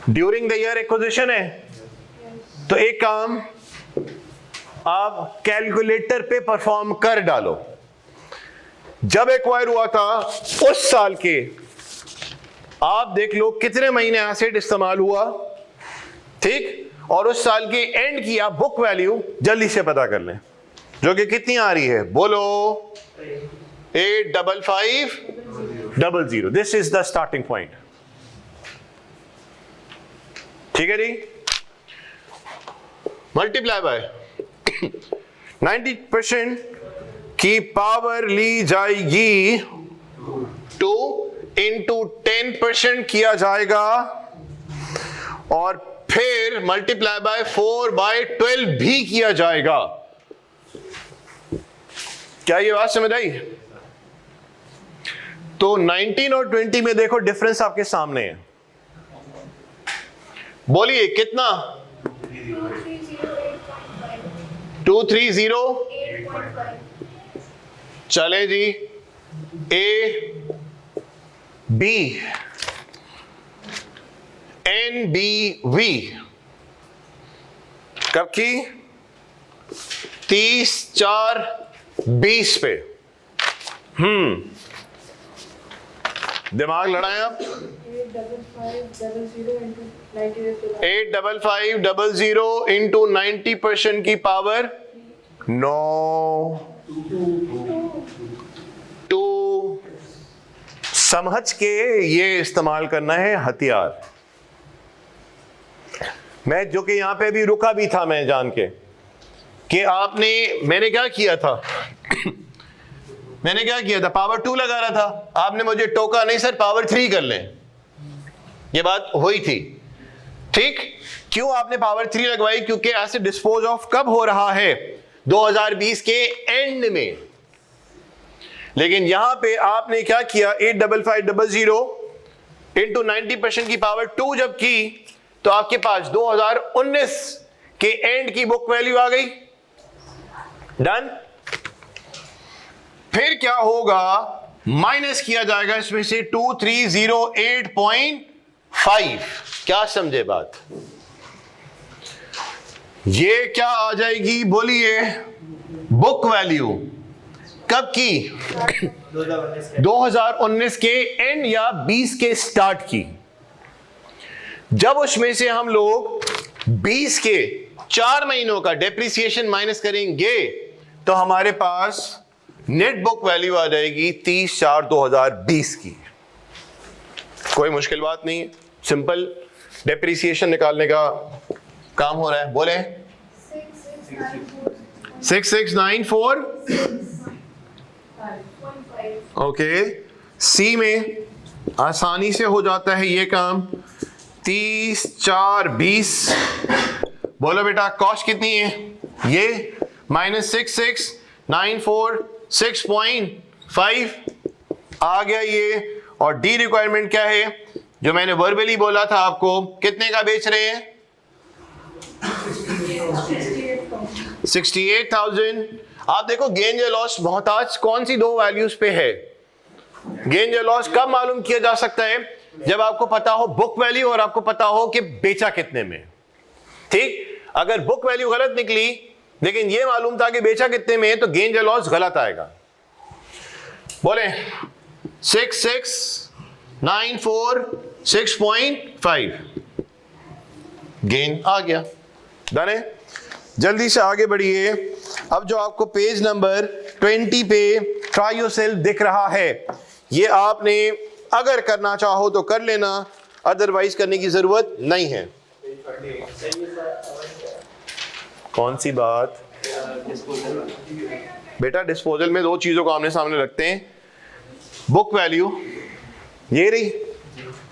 during the year acquisition है। तो एक काम आप कैलकुलेटर पे परफॉर्म कर डालो। जब एक्वायर हुआ था उस साल के आप देख लो कितने महीने एसेट इस्तेमाल हुआ, ठीक, और उस साल की एंड की आप बुक वैल्यू जल्दी से पता कर लें, जो कि कितनी आ रही है, बोलो 85500। This is the starting point. ठीक है जी। मल्टीप्लाई बाय 90% की पावर ली जाएगी 2 into 10% किया जाएगा, और फिर मल्टीप्लाई बाय 4/12 भी किया जाएगा। क्या ये बात समझ आई? तो 19 और 20 में देखो डिफरेंस आपके सामने है। बोलिए कितना? 230 चले जी। A B N B V कब की? 30/4/20 पे। दिमाग लड़ाएं आप। 85500 इंटू 90% की पावर 9 2। समझ के ये इस्तेमाल करना है हथियार। मैं जो कि यहां पे भी रुका भी था, मैं जान के कि मैंने क्या किया था मैंने क्या किया था, पावर 2 लगा रहा था। आपने मुझे टोका नहीं सर पावर 3 कर लें, ये बात हुई थी, ठीक। क्यों आपने पावर 3 लगवाई? क्योंकि एसिड डिस्पोज ऑफ कब हो रहा है? 2020 के एंड में। लेकिन यहां पे आपने क्या किया, 85500 इंटू 90% की पावर 2 जब की, तो आपके पास 2019 के एंड की बुक वैल्यू आ गई। डन। फिर क्या होगा, माइनस किया जाएगा इसमें से 2308.5। क्या समझे बात? ये क्या आ जाएगी, बोलिए, बुक वैल्यू कब की? 2019 के एंड या 20 के स्टार्ट की। जब उसमें से हम लोग 20 के 4 महीनों का डेप्रिसिएशन माइनस करेंगे, तो हमारे पास नेट बुक वैल्यू आ जाएगी 30/4/20 की। कोई मुश्किल बात नहीं है, सिंपल डेप्रिसिएशन निकालने का काम हो रहा है। बोले 6694। ओके, सी में आसानी से हो जाता है ये काम। 30/4/20। बोलो बेटा कॉस्ट कितनी है? ये -6694 6.5 आ गया ये। और डी रिक्वायरमेंट क्या है, जो मैंने वर्बली बोला था आपको, कितने का बेच रहे हैं? 68,000। आप देखो गेन या लॉस मोहताज कौन सी दो वैल्यूज पे है। गेन या लॉस कब मालूम किया जा सकता है? जब आपको पता हो बुक वैल्यू और आपको पता हो कि बेचा कितने में, ठीक। अगर बुक वैल्यू गलत निकली लेकिन ये मालूम था कि बेचा कितने में, तो गेन या लॉस गलत आएगा। बोले 6694 6.5 गेन आ गया। डन है। जल्दी से आगे बढ़िए। अब जो आपको पेज नंबर 20 पे ट्राई योरसेल्फ दिख रहा है, ये आपने अगर करना चाहो तो कर लेना, अदरवाइज करने की जरूरत नहीं है। कौन सी बात बेटा? डिस्पोजल में दो चीजों को आमने सामने रखते हैं, बुक वैल्यू ये रही,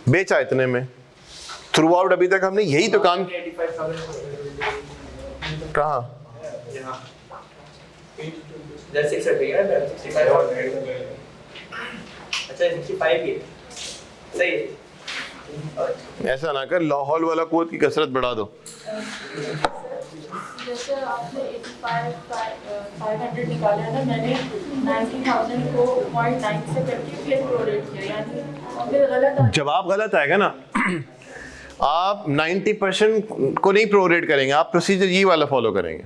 बेचा इतने में। थ्रू आउट अभी तक हमने यही तो काम, कहाँ? ऐसा ना कर, लाहौल वाला कोड की कसरत बढ़ा दो। जैसे आपने 500 निकाला है ना, मैंने 90,000 को 0.9 से करके फिर प्रोरेट किया, यानी फिर गलत जवाब गलत आएगा ना। आप 90% को नहीं प्रोरेट करेंगे, आप प्रोसीजर ये वाला फॉलो करेंगे।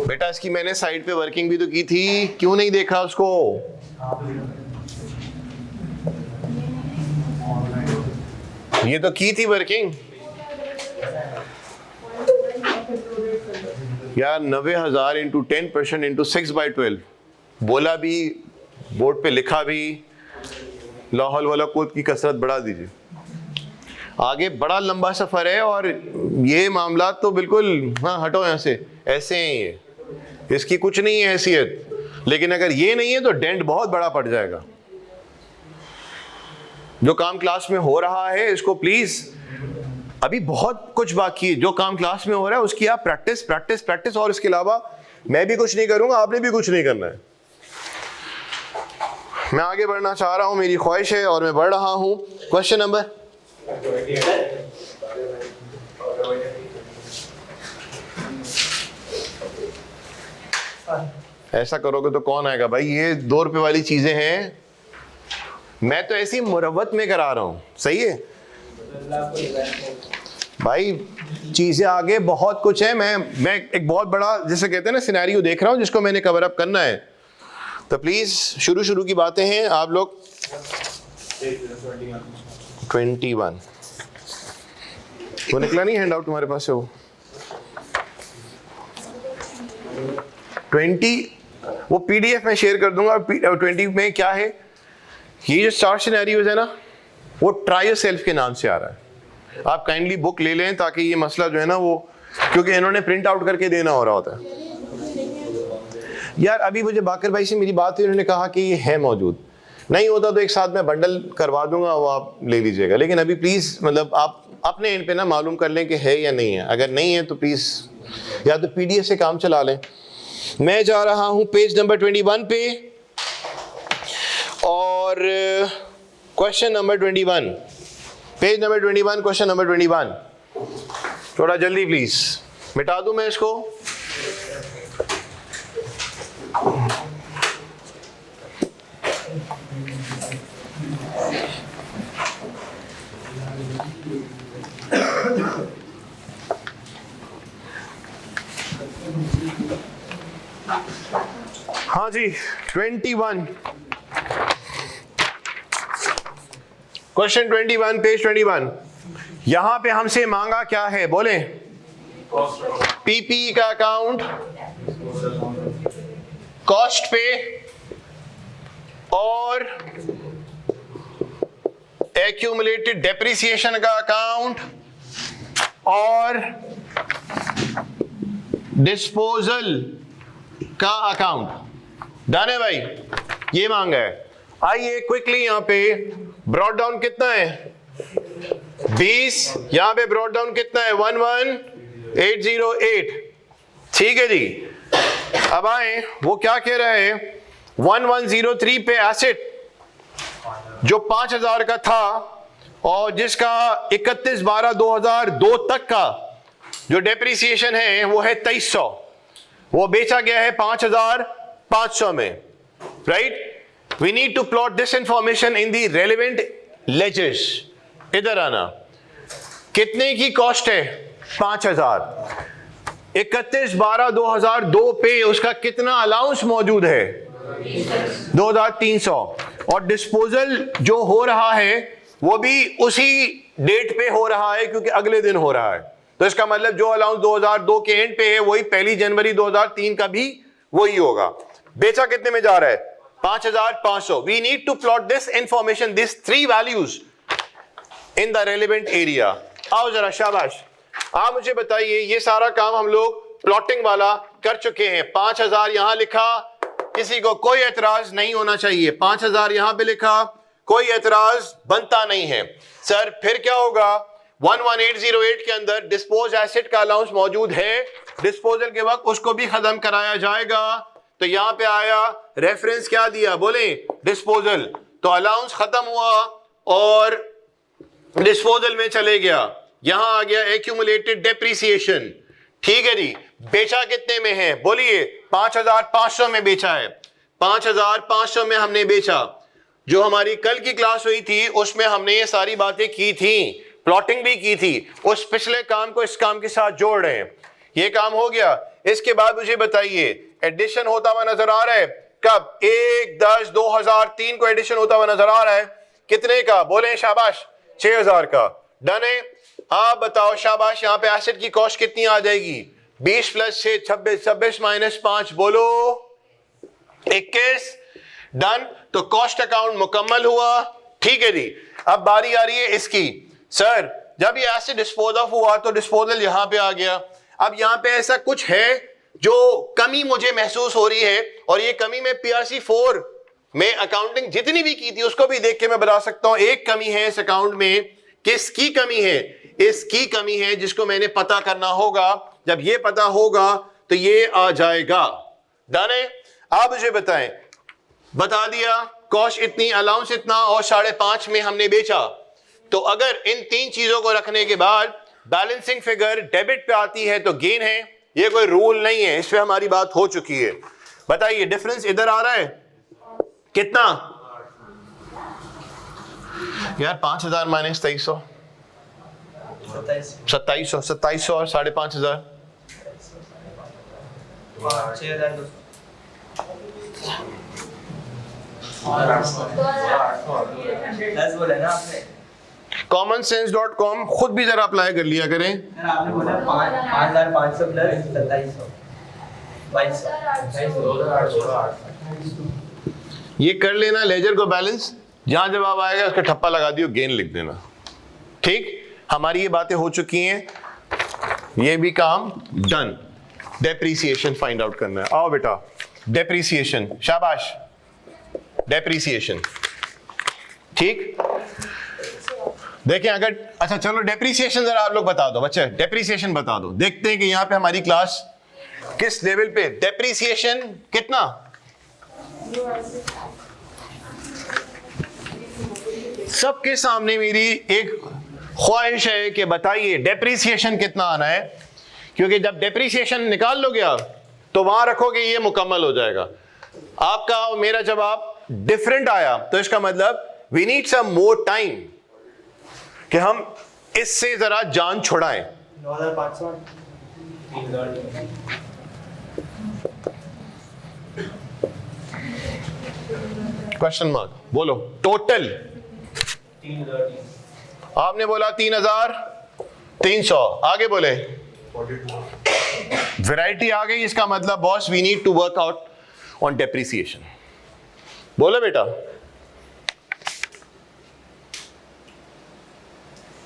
बेटा इसकी मैंने साइड पे वर्किंग भी तो की थी, क्यों नहीं देखा उसको? ये तो की थी वर्किंग यार। 90,000 इंटू 10% इंटू 6/12 बोला भी, बोर्ड पे लिखा भी, लाहौल वाला कोड की कसरत बढ़ा दीजिए। आगे बड़ा लंबा सफर है और ये मामला तो बिल्कुल, हाँ हटो यहाँ से, ऐसे हैं ये, इसकी कुछ नहीं है हैसियत। लेकिन अगर ये नहीं है तो डेंट बहुत बड़ा पड़ जाएगा। जो काम क्लास में हो रहा है इसको प्लीज, अभी बहुत कुछ बाकी है। जो काम क्लास में हो रहा है उसकी आप प्रैक्टिस प्रैक्टिस प्रैक्टिस, और इसके अलावा मैं भी कुछ नहीं करूंगा, आपने भी कुछ नहीं करना है। मैं आगे बढ़ना चाह रहा हूं, मेरी ख्वाहिश है और मैं बढ़ रहा हूं। क्वेश्चन नंबर ऐसा करोगे तो कौन आएगा भाई? ये 2 रुपए वाली चीजें हैं, मैं तो ऐसी मुरव्वत में करा रहा हूं, सही है भाई। चीजें आगे बहुत कुछ है। मैं एक बहुत बड़ा, जिसे कहते हैं ना, सिनेरियो देख रहा हूं जिसको मैंने कवर अप करना है। तो प्लीज शुरू की बातें हैं आप लोग। 21 वो निकला नहीं हैंड आउट तुम्हारे पास से? वो 20 वो पीडीएफ में शेयर कर दूंगा। 20 में क्या है, ये जो 4 सिनेरियोज है ना, वो ट्राई योरसेल्फ के नाम से आ रहा है। आप काइंडली बुक ले लें ताकि ये मसला जो है ना वो, क्योंकि इन्होंने प्रिंट आउट करके देना हो रहा होता है। यार अभी मुझे बाकर भाई से मेरी बात हुई, उन्होंने कहा कि ये है मौजूद, नहीं होता तो एक साथ में बंडल करवा दूंगा, वो आप ले लीजिएगा। लेकिन अभी प्लीज मतलब आप अपने एंड पे ना मालूम कर लें कि है या नहीं है। अगर नहीं है तो प्लीज या तो पीडीएफ से काम चला लें। मैं जा रहा हूं पेज नंबर 21 पे और question number 21, page number 21, question number 21। थोड़ा जल्दी प्लीज, मिटा दूं मैं इसको? हाँ जी 21, क्वेश्चन 21, पेज 21। यहां पे हमसे मांगा क्या है, बोले? पीपी का अकाउंट, कॉस्ट पे और एक्यूमुलेटेड डेप्रिसिएशन का अकाउंट और डिस्पोजल का अकाउंट। डन है भाई, ये मांगा है। आइए क्विकली यहां पे ब्रॉड डाउन कितना है? 20। यहां पे ब्रॉड डाउन कितना है? 11808। ठीक है जी। अब आए, वो क्या कह रहे हैं? 1103 पे एसेट जो 5000 का था और जिसका 31/12/2002 तक का जो डेप्रिसिएशन है वो है 2300, वो बेचा गया है 5500 में। Right? We need to plot this information in the relevant ledgers. इधर आना, कितने की कॉस्ट है? 5000। 31/12/2002 पे उसका कितना अलाउंस मौजूद है? 2300। और डिस्पोजल जो हो रहा है वो भी उसी डेट पे हो रहा है क्योंकि अगले दिन हो रहा है। तो इसका मतलब जो अलाउंस 2002 के एंड पे है वही 1 जनवरी 2003 का भी वही होगा। बेचा कितने में जा रहा है? 5500। We need to plot this information, this 3 values in the relevant area. आओ जरा, शाबाश। आप मुझे बताइए, ये सारा काम हम लोग प्लॉटिंग वाला कर चुके हैं। 5000 यहां लिखा, किसी को कोई एतराज नहीं होना चाहिए। 5000 यहां पे लिखा, कोई एतराज बनता नहीं है। सर फिर क्या होगा? 11808 के अंदर डिस्पोज एसेट का अलाउंस मौजूद है, डिस्पोजल के वक्त उसको भी खत्म कराया जाएगा। तो यहां पे आया रेफरेंस क्या दिया? बोले डिस्पोजल। तो अलाउंस खत्म हुआ और डिस्पोजल में चले गया। यहां आ गया एक्यूमुलेटेड डेप्रिसिएशन। ठीक है जी। बेचा कितने में है? बोलिए 5500 में बेचा है। 5500 में हमने बेचा। जो हमारी कल की क्लास हुई थी उसमें हमने ये सारी बातें की थी, प्लॉटिंग भी की थी। उस पिछले काम को इस काम के साथ जोड़ रहे हैं। ये काम हो गया। इसके बाद मुझे बताइए, एडिशन होता हुआ नजर आ रहा है? कब? 1/10/2003 को एडिशन होता हुआ नजर आ रहा है। कितने का? बोले शाबाश, 6000 का। डन है। आप बताओ शाबाश, यहां पे एसेट की कॉस्ट कितनी आ जाएगी? 20 + 6 26, 26 - 5 बोलो 21। डन। तो कॉस्ट अकाउंट मुकम्मल हुआ। ठीक है जी। अब बारी आ रही है इसकी। सर जब ये एसेट डिस्पोज ऑफ हुआ तो डिस्पोजल यहां पे आ गया। अब यहां पे ऐसा कुछ है जो कमी मुझे महसूस हो रही है, और ये कमी में PRC 4 में अकाउंटिंग जितनी भी की थी उसको भी देख के मैं बता सकता हूं। एक कमी है इस अकाउंट में। किसकी कमी है? इसकी कमी है, जिसको मैंने पता करना होगा। जब ये पता होगा तो ये आ जाएगा। डन है। आप मुझे बताएं, बता दिया कॉस्ट इतनी, अलाउंस इतना, और 5.5 में हमने बेचा। तो अगर इन 3 चीजों को रखने के बाद बैलेंसिंग फिगर डेबिट पे आती है तो गेन है। ये कोई रूल नहीं है, इस पे हमारी बात हो चुकी है। बताइए डिफरेंस इधर आ रहा है कितना? यार 5000 - 2300, 2700, 2700 और 5500, 10 बोला ना आपने। commonsense.com खुद भी जरा अप्लाई कर लिया करें। सर आपने बोला 5500 प्लस 2700 2200। ये कर लेना लेजर को बैलेंस, जहां जवाब आएगा उसका ठप्पा लगा दियो, गेन लिख देना। ठीक, हमारी ये बातें हो चुकी हैं, ये भी काम डन। डेप्रीसिएशन फाइंड आउट करना है। आओ बेटा, डेप्रीसिएशन, शाबाश, डेप्रीसिएशन। ठीक, देखें अगर, अच्छा चलो डेप्रीसिएशन जरा आप लोग बता दो बच्चे, डेप्रीसिएशन बता दो। देखते हैं कि यहां पे हमारी क्लास किस लेवल पे। डेप्रीसिएशन कितना? सबके सामने मेरी एक ख्वाहिश है कि बताइए डेप्रीसिएशन कितना आना है, क्योंकि जब डेप्रीसिएशन निकाल लोगे आप तो वहां रखोगे ये मुकम्मल हो जाएगा। आपका और मेरा जवाब डिफरेंट आया तो इसका मतलब we need some more time कि हम इससे जरा जान छुड़ाएं। 9500 क्वेश्चन मार्क बोलो। टोटल 3000। आपने बोला 3300, आगे बोले वैरायटी आ गई, इसका मतलब boss we need to work out on depreciation. बोलो बेटा।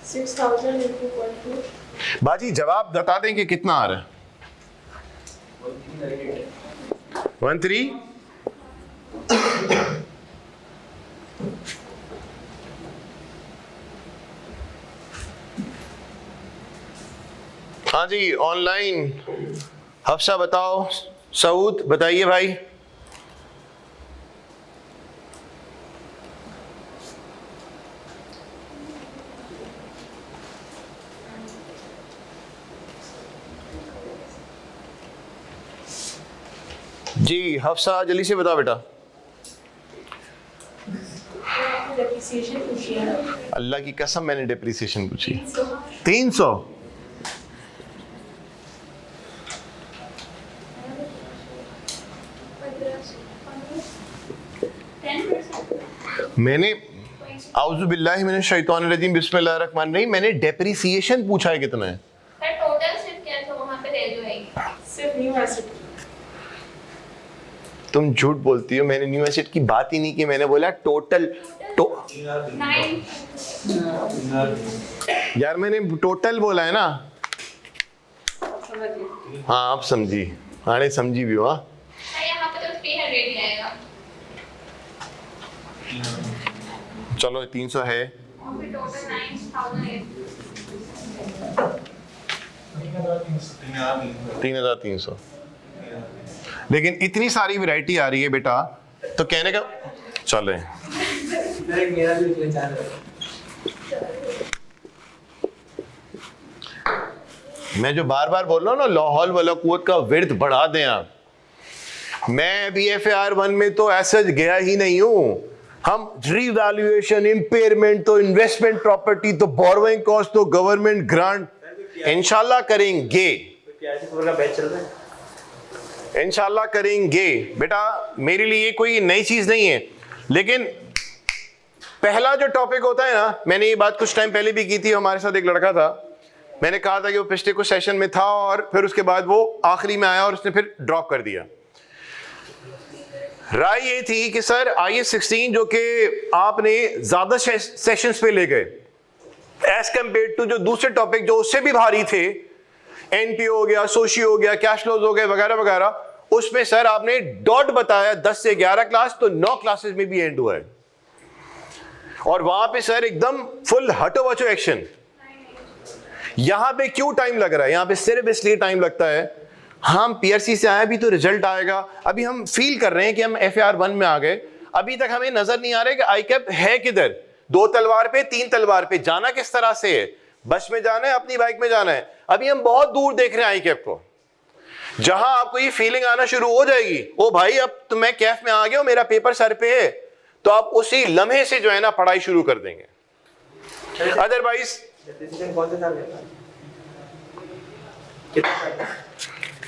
6000 into 0.2। बाजी जवाब बता दें कि कितना आ रहा है। 13। हाँ जी, ऑनलाइन हफ्सा बताओ, सऊद बताइए भाई। जी हफ्सा जल्दी से बताओ बेटा। डेप्रिसिएशन पूछी है ना? अल्लाह की कसम मैंने डेप्रीसिएशन पूछी। 300। मैंने आउज़ु बिल्लाहि मिनश शैतानिर रजीम बिस्मिल्लाहिर रहमानिर रहीम, मैंने डेप्रीसिएशन पूछा है कितना है। एसिड। तुम झूठ बोलती हो, मैंने न्यू एसिड की बात ही नहीं की, मैंने बोला टोटल यार मैंने टोटल बोला है ना। हाँ आप समझी, हाँ समझी भी हो। हाँ यहाँ पे तो 300 ही आएगा। चलो 300 है, और फिर टोटल 9000 3,300। लेकिन इतनी सारी वैरायटी आ रही है बेटा, तो कहने का चले मेरा भी इसलिए चाह रहा है। मैं जो बार बार बोल रहा हूँ ना, लाहौल वाला कुवत का विर्द बढ़ा दें आप। मैं अभी FAR1 में तो ऐसा गया ही नहीं हूं। हम रीवैल्यूएशन, इंपेयरमेंट, तो इन्वेस्टमेंट प्रॉपर्टी, तो बोरोइंग कॉस्ट, तो गवर्नमेंट ग्रांट इंशाल्लाह करेंगे, का बैच चल रहा है। इंशाल्लाह करेंगे बेटा। मेरे लिए कोई नई चीज नहीं है, लेकिन पहला जो टॉपिक होता है ना, मैंने ये बात कुछ टाइम पहले भी की थी। हमारे साथ एक लड़का था, मैंने कहा था कि वो पिछले कुछ सेशन में था और फिर उसके बाद वो आखिरी में आया और उसने फिर ड्रॉप कर दिया। राय ये थी कि सर IAS 16 जो कि आपने ज्यादा सेशंस पे ले गए एज कंपेयर टू जो दूसरे टॉपिक जो उससे भी भारी थे, NPO हो गया, सोशी हो गया, कैश फ्लोज हो गए वगैरह वगैरह, उसमें सर आपने डॉट बताया 10 से 11 क्लास, तो 9 क्लासेस में भी एंड हुआ है। और वहां पे सर एकदम फुल हटो बचो एक्शन। यहां पे क्यों टाइम लग रहा है? यहां पे सिर्फ इसलिए टाइम लगता है, हम PRC से आए, अभी तो रिजल्ट आएगा, अभी हम फील कर रहे हैं कि हम FAR1 में आ गए, अभी तक हमें नजर नहीं आ रहा है कि ICAP है किधर। 2 तलवार पे 3 तलवार पे जाना किस तरह से है, बस में जाना है, अपनी बाइक में जाना है। अभी हम बहुत दूर देख रहे हैं ICAP को, जहां आपको ये फीलिंग आना शुरू हो जाएगी, ओ भाई अब तो मैं कैफ में आ गया हूं, मेरा पेपर सर पे है, तो आप उसी लम्हे से जो है ना पढ़ाई शुरू कर देंगे। अदरवाइज कौन से साल में? कितना साल?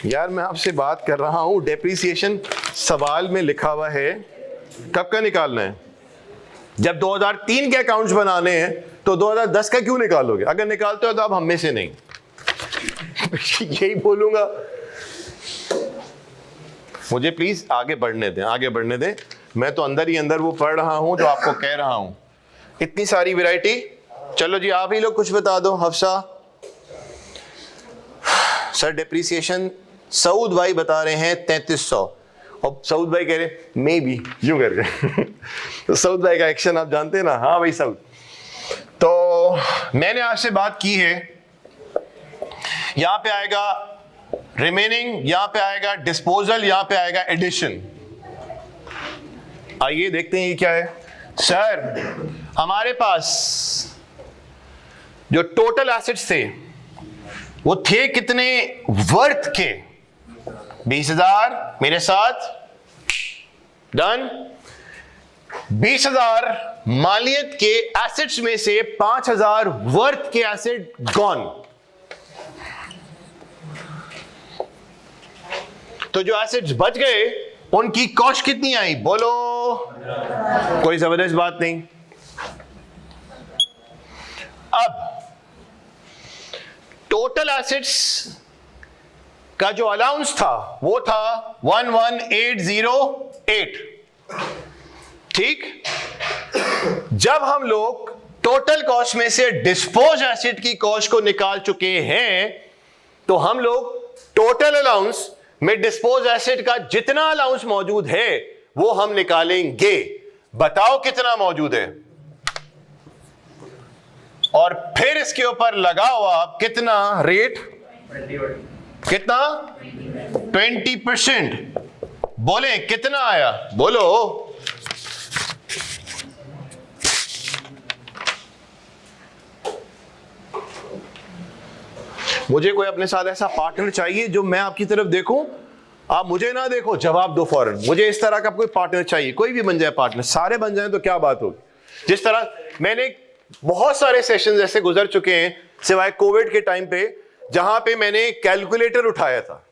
यार मैं आपसे बात कर रहा हूं, डेप्रिसिएशन सवाल में लिखा हुआ है, कब का निकालना है? जब 2003 के अकाउंट्स बनाने हैं तो 2010 का क्यों निकालोगे? अगर निकालते हो तो आप हम में से नहीं। यही बोलूंगा। मुझे प्लीज आगे बढ़ने दें, आगे बढ़ने दें। मैं तो अंदर ही अंदर वो पढ़ रहा हूं जो आपको कह रहा हूं। इतनी सारी वैरायटी। चलो जी आप ही लोग कुछ बता दो। हफ्सा सर डेप्रिसिएशन सऊद भाई बता रहे हैं 3300, और सऊद भाई कह रहे मे बी, यूं कर रहे। तो सऊद भाई का एक्शन आप जानते हैं ना। हाँ भाई सऊद, तो मैंने आपसे बात की है, यहां पे आएगा रिमेनिंग, यहां पे आएगा डिस्पोजल, यहां पे आएगा एडिशन। आइए देखते हैं ये क्या है। सर हमारे पास जो टोटल एसेट्स थे वो थे कितने वर्थ के? 20,000। मेरे साथ डन। 20,000 मालियत के एसेट्स में से 5,000 वर्थ के एसेट गॉन। तो जो एसेट्स बच गए उनकी कॉस्ट कितनी आई बोलो? कोई जबरदस्त बात नहीं। अब टोटल एसेट्स का जो अलाउंस था वो था 11,808। ठीक। जब हम लोग टोटल कॉस्ट में से डिस्पोज एसेट की कॉस्ट को निकाल चुके हैं, तो हम लोग टोटल अलाउंस में डिस्पोज एसेट का जितना अलाउंस मौजूद है वो हम निकालेंगे। बताओ कितना मौजूद है, और फिर इसके ऊपर लगाओ आप कितना रेट, कितना 20%। बोले कितना आया बोलो? मुझे कोई अपने साथ ऐसा पार्टनर चाहिए जो मैं आपकी तरफ देखूं, आप मुझे ना देखो, जवाब दो फौरन। मुझे इस तरह का कोई पार्टनर चाहिए, कोई भी बन जाए पार्टनर, सारे बन जाए तो क्या बात होगी। जिस तरह मैंने बहुत सारे सेशंस ऐसे गुजर चुके हैं सिवाय कोविड के टाइम पे, जहां पे मैंने कैलकुलेटर उठाया था।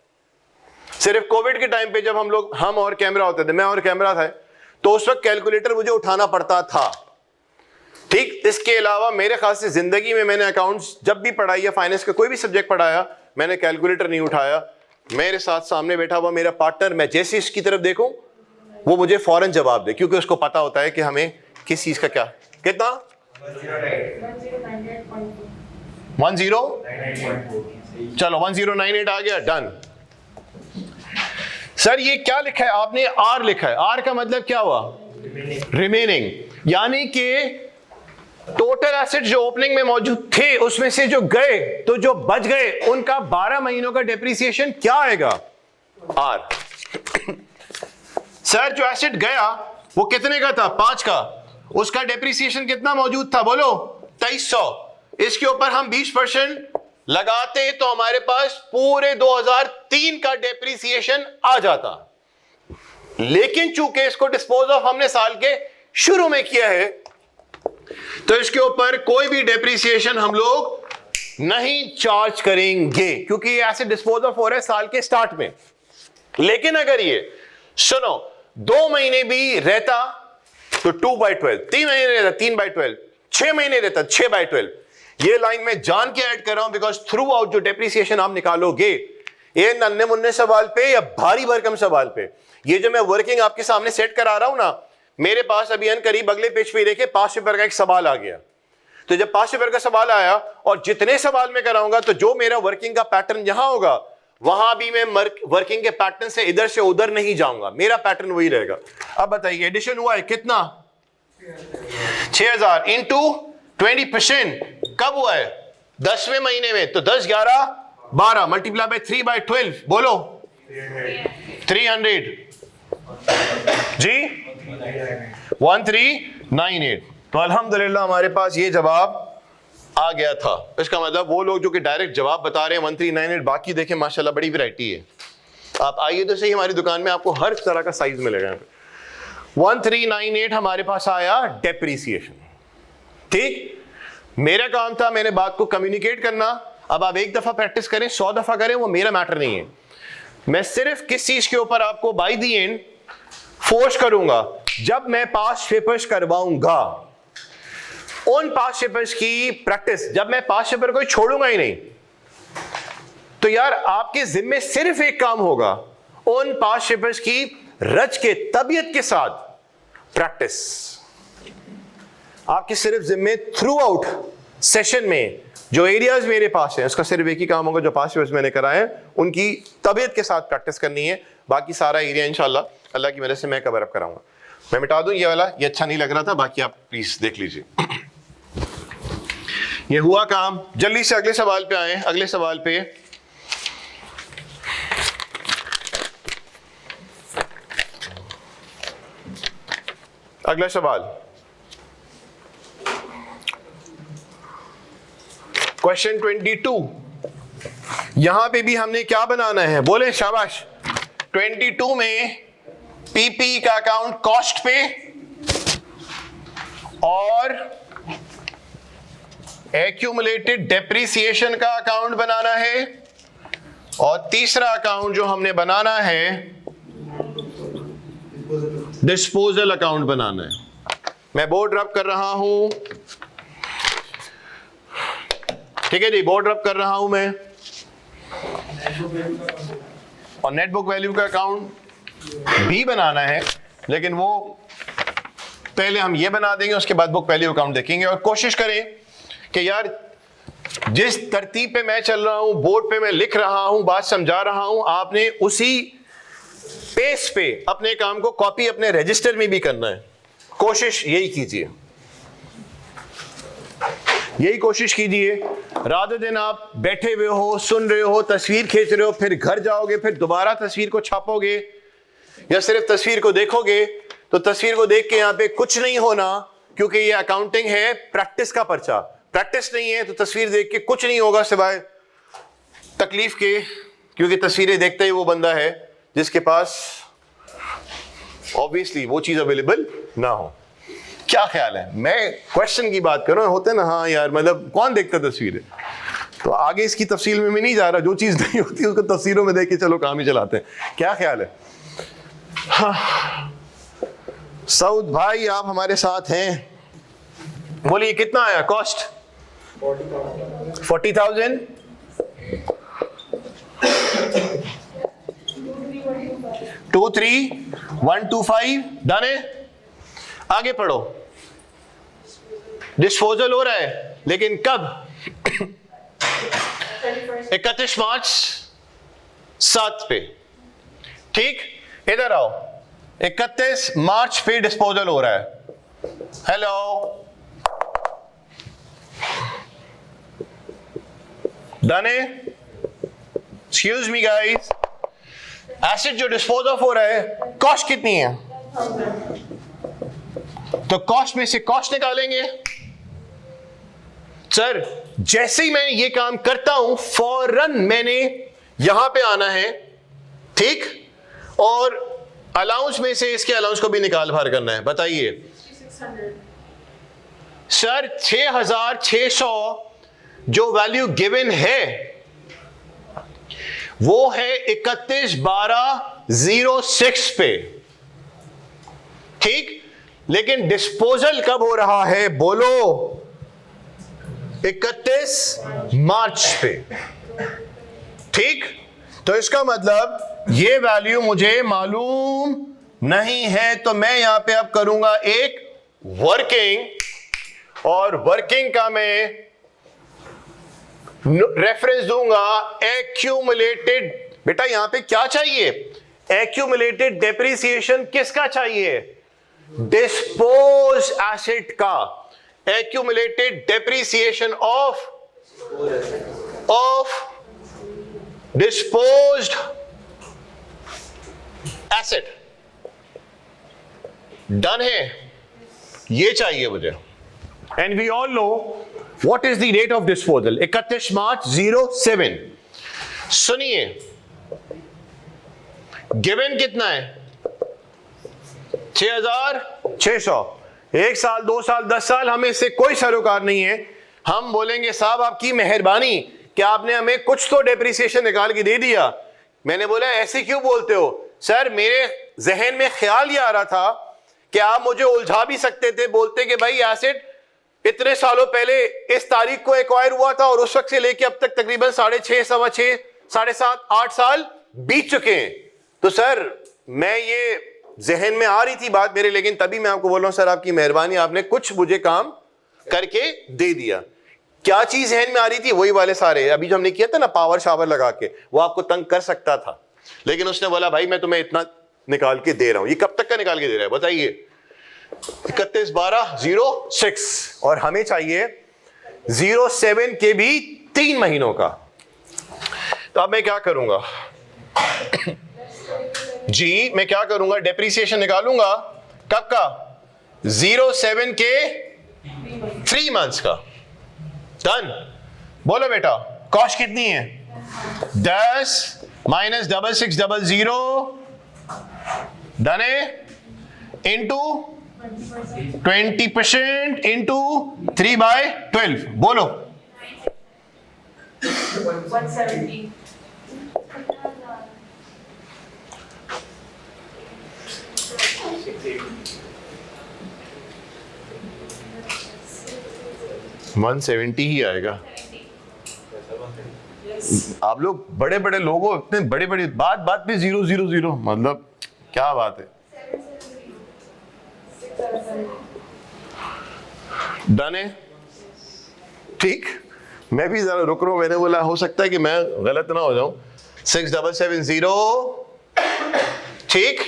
सिर्फ कोविड के टाइम पे जब हम और कैमरा होते थे, मैं और कैमरा था, तो उस वक्त कैलकुलेटर मुझे उठाना पड़ता था। ठीक। इसके अलावा मेरे ख्याल से जिंदगी में मैंने अकाउंट्स जब भी पढ़ाई या फाइनेंस का कोई भी सब्जेक्ट पढ़ाया, मैंने कैलकुलेटर नहीं उठाया। मेरे साथ सामने बैठा हुआ मेरा पार्टनर, मैं जैसे इसकी तरफ देखूं वो मुझे फौरन जवाब दे, क्योंकि उसको पता होता है कि हमें किस चीज का क्या कितना 10 चलो 1098 आ गया, डन। सर ये क्या लिखा है आपने? आर लिखा है। आर का मतलब क्या हुआ? रिमेनिंग, यानी कि टोटल एसेट जो ओपनिंग में मौजूद थे उसमें से जो गए, तो जो बच गए उनका 12 महीनों का डेप्रिसिएशन क्या आएगा? आर। सर जो एसेट गया वो कितने का था? 5 का, उसका डेप्रिसिएशन कितना मौजूद था? बोलो 2300। इसके ऊपर हम 20% लगाते तो हमारे पास पूरे 2003 का डेप्रिसिएशन आ जाता। लेकिन चूंकि इसको डिस्पोज ऑफ हमने साल के शुरू में किया है, तो इसके ऊपर कोई भी डेप्रिसिएशन हम लोग नहीं चार्ज करेंगे, क्योंकि ये ऐसे डिस्पोज ऑफ हो रहा है साल के स्टार्ट में। लेकिन अगर ये सुनो 2 महीने भी रहता तो 2/12, 3 महीने रहता 3/12, 6 महीने रहता 6/12। ये लाइन में जान के ऐड कर रहा हूं बिकॉज थ्रू आउट जो डेप्रिसिएशन आप निकालोगे, ये नन्हे मुन्ने सवाल पे या भारी भरकम सवाल पे, ये जो मैं वर्किंग आपके सामने सेट करा रहा हूं ना, मेरे पास अभी करीब अगले पेज पे देखे 5 पेपर का एक सवाल आ गया। तो जब 5 पेपर का सवाल आया और जितने सवाल में कराऊंगा, तो जो मेरा वर्किंग का पैटर्न यहां होगा, वहां भी मैं वर्किंग के पैटर्न से इधर से उधर नहीं जाऊंगा, मेरा पैटर्न वही रहेगा। अब बताइए एडिशन हुआ है कितना? 6000 इंटू 20% कब हुआ है? 10वें महीने में। तो 10 11 12 मल्टीप्लाई बाय 3/12, बोलो 300 जी 1398। तो अल्हम्दुलिल्लाह हमारे पास ये जवाब आ गया था। इसका मतलब वो लोग जो कि डायरेक्ट जवाब बता रहे हैं 1398, बाकी देखें माशाल्लाह बड़ी वैरायटी है। आप आइए तो सही, हमारी दुकान में आपको हर तरह का साइज मिलेगा। 1398 हमारे पास आया डेप्रिसिएशन। ठीक, मेरा काम था मैंने बात को कम्युनिकेट करना। अब आप एक दफा प्रैक्टिस करें 100 दफा करें, वो मेरा मैटर नहीं है। मैं सिर्फ किस चीज के ऊपर आपको बाय द एंड फोर्स करूंगा, जब मैं पास्ट पेपर्स करवाऊंगा उन पास्ट पेपर्स की प्रैक्टिस, जब मैं पास्ट पेपर को छोड़ूंगा ही नहीं, तो यार आपके जिम्मे सिर्फ एक काम होगा, उन पास्ट पेपर्स की रच के तबीयत के साथ प्रैक्टिस। आपके सिर्फ जिम्मे थ्रू आउट सेशन में जो एरियाज मेरे पास हैं, उसका सिर्फ एक ही काम होगा, जो पास्ट पेपर्स मैंने कराए हैं उनकी तबीयत के साथ प्रैक्टिस करनी है। बाकी सारा एरिया इंशाल्लाह अल्लाह की मदद से मैं कवर अप कराऊंगा। मैं मिटा दूं ये वाला, ये अच्छा नहीं लग रहा था, बाकी आप प्लीज देख लीजिए। ये हुआ काम। जल्दी से अगले सवाल पे आए। अगले सवाल पे अगला सवाल, क्वेश्चन 22। यहां पे भी हमने क्या बनाना है? बोले शाबाश। 22 में पीपी का अकाउंट कॉस्ट पे और एक्यूमुलेटेड डेप्रिसिएशन का अकाउंट बनाना है, और तीसरा अकाउंट जो हमने बनाना है डिस्पोजल अकाउंट बनाना है। मैं बोर्ड रब कर रहा हूं, ठीक है जी, बोर्ड रब कर रहा हूं मैं। और नेट बुक वैल्यू का अकाउंट भी बनाना है, लेकिन वो पहले हम ये बना देंगे, उसके बाद बुक वैल्यू अकाउंट देखेंगे। और कोशिश करें कि यार जिस तरतीब पे मैं चल रहा हूं, बोर्ड पे मैं लिख रहा हूं, बात समझा रहा हूं, आपने उसी पेस पे अपने काम को कॉपी अपने रजिस्टर में भी करना है। कोशिश यही कीजिए, यही कोशिश कीजिए। रात दिन आप बैठे हुए हो, सुन रहे हो, तस्वीर खींच रहे हो, फिर घर जाओगे, फिर दोबारा तस्वीर को छापोगे, या सिर्फ तस्वीर को देखोगे, तो तस्वीर को देख के यहाँ पे कुछ नहीं होना, क्योंकि ये अकाउंटिंग है, प्रैक्टिस का पर्चा। प्रैक्टिस नहीं है तो तस्वीर देख के कुछ नहीं होगा सिवाय तकलीफ के, क्योंकि तस्वीरें देखते ही वो बंदा है जिसके पास ऑब्वियसली वो चीज अवेलेबल ना हो। क्या ख्याल है? मैं क्वेश्चन की बात कर रहा हूं, होते ना हाँ यार, मतलब कौन देखता तस्वीरें? तो आगे इसकी तफसील में मैं नहीं जा रहा, जो चीज नहीं होती उसको तस्वीरों में देख के चलो काम ही चलाते हैं। क्या ख्याल है? हाँ सऊद भाई आप हमारे साथ हैं, बोलिए कितना आया कॉस्ट? 40,000। 23,125 डन है। आगे पढ़ो। डिस्पोजल हो रहा है लेकिन कब? 31 मार्च 7 पे। ठीक, इधर आओ। 31 मार्च पे डिस्पोजल हो रहा है। हेलो, डन है। एक्सक्यूज मी गाइस, एसिड जो डिस्पोज ऑफ हो रहा है, कॉस्ट कितनी है? तो कॉस्ट में से कॉस्ट निकालेंगे। सर जैसे ही मैं ये काम करता हूं फौरन मैंने यहां पे आना है, ठीक, और अलाउंस में से इसके अलाउंस को भी निकाल बाहर करना है। बताइए 600 सर, 6,600 जो वैल्यू गिवन है वो है 31/12/06 पे, ठीक, लेकिन डिस्पोजल कब हो रहा है बोलो? 31 मार्च पे, ठीक। तो इसका मतलब ये वैल्यू मुझे मालूम नहीं है, तो मैं यहां पे अब करूंगा एक वर्किंग, और वर्किंग का मैं रेफरेंस दूंगा एक्यूमुलेटेड। बेटा यहां पे क्या चाहिए? एक्यूमुलेटेड डेप्रिसिएशन किसका चाहिए? डिस्पोज एसेट का। Accumulated depreciation of disposed asset. Done है, ये चाहिए मुझे। And we all know what is the date of disposal? 31 March 07। सुनिए, गिवन कितना है? 6,600। 1 साल, 2 साल, 10 साल, हमें इससे कोई सरोकार नहीं है। हम बोलेंगे साहब आपकी मेहरबानी कि आपने हमें कुछ तो डेप्रिसिएशन निकाल के दे दिया। मैंने बोला ऐसे क्यों बोलते हो? सर मेरे जहन में ख्याल ये आ रहा था कि आप मुझे उलझा भी सकते थे, बोलते कि भाई एसेट इतने सालों पहले इस तारीख को एक्वायर हुआ था और उस वक्त से लेके अब तक तकरीबन 6.5, 6.25, 7.5, 8 साल बीत चुके हैं। तो सर मैं ये जहन में आ रही थी बात मेरे, लेकिन तभी मैं आपको बोल रहा हूं सर आपकी मेहरबानी, आपने कुछ मुझे काम करके दे दिया। क्या चीज जहन में आ रही थी? वही वाले सारे अभी जो हमने किया था ना, पावर शावर लगा के, वो आपको तंग कर सकता था, लेकिन उसने बोला भाई मैं तुम्हें इतना निकाल के दे रहा हूं। ये कब तक का निकाल के दे रहा है बताइए? 31/12/06, और हमें चाहिए 07 के भी 3 महीनों का। तो अब मैं क्या करूंगा जी? मैं क्या करूंगा? डेप्रिसिएशन निकालूंगा। कब का? 07 के 3 मंथ्स का। डन। बोलो बेटा कॉस्ट कितनी है? 10 माइनस 6600 डन है, इंटू 20% इंटू 3/12। बोलो 170 170 ही आएगा। आप लोग बड़े बड़े लोग हो, इतने बड़े बड़े बात बात पे 000, मतलब क्या बात है? डन है, ठीक। मैं भी जरा रुक रहा हूं, मैंने बोला हो सकता है कि मैं गलत ना हो जाऊं। 6770, ठीक।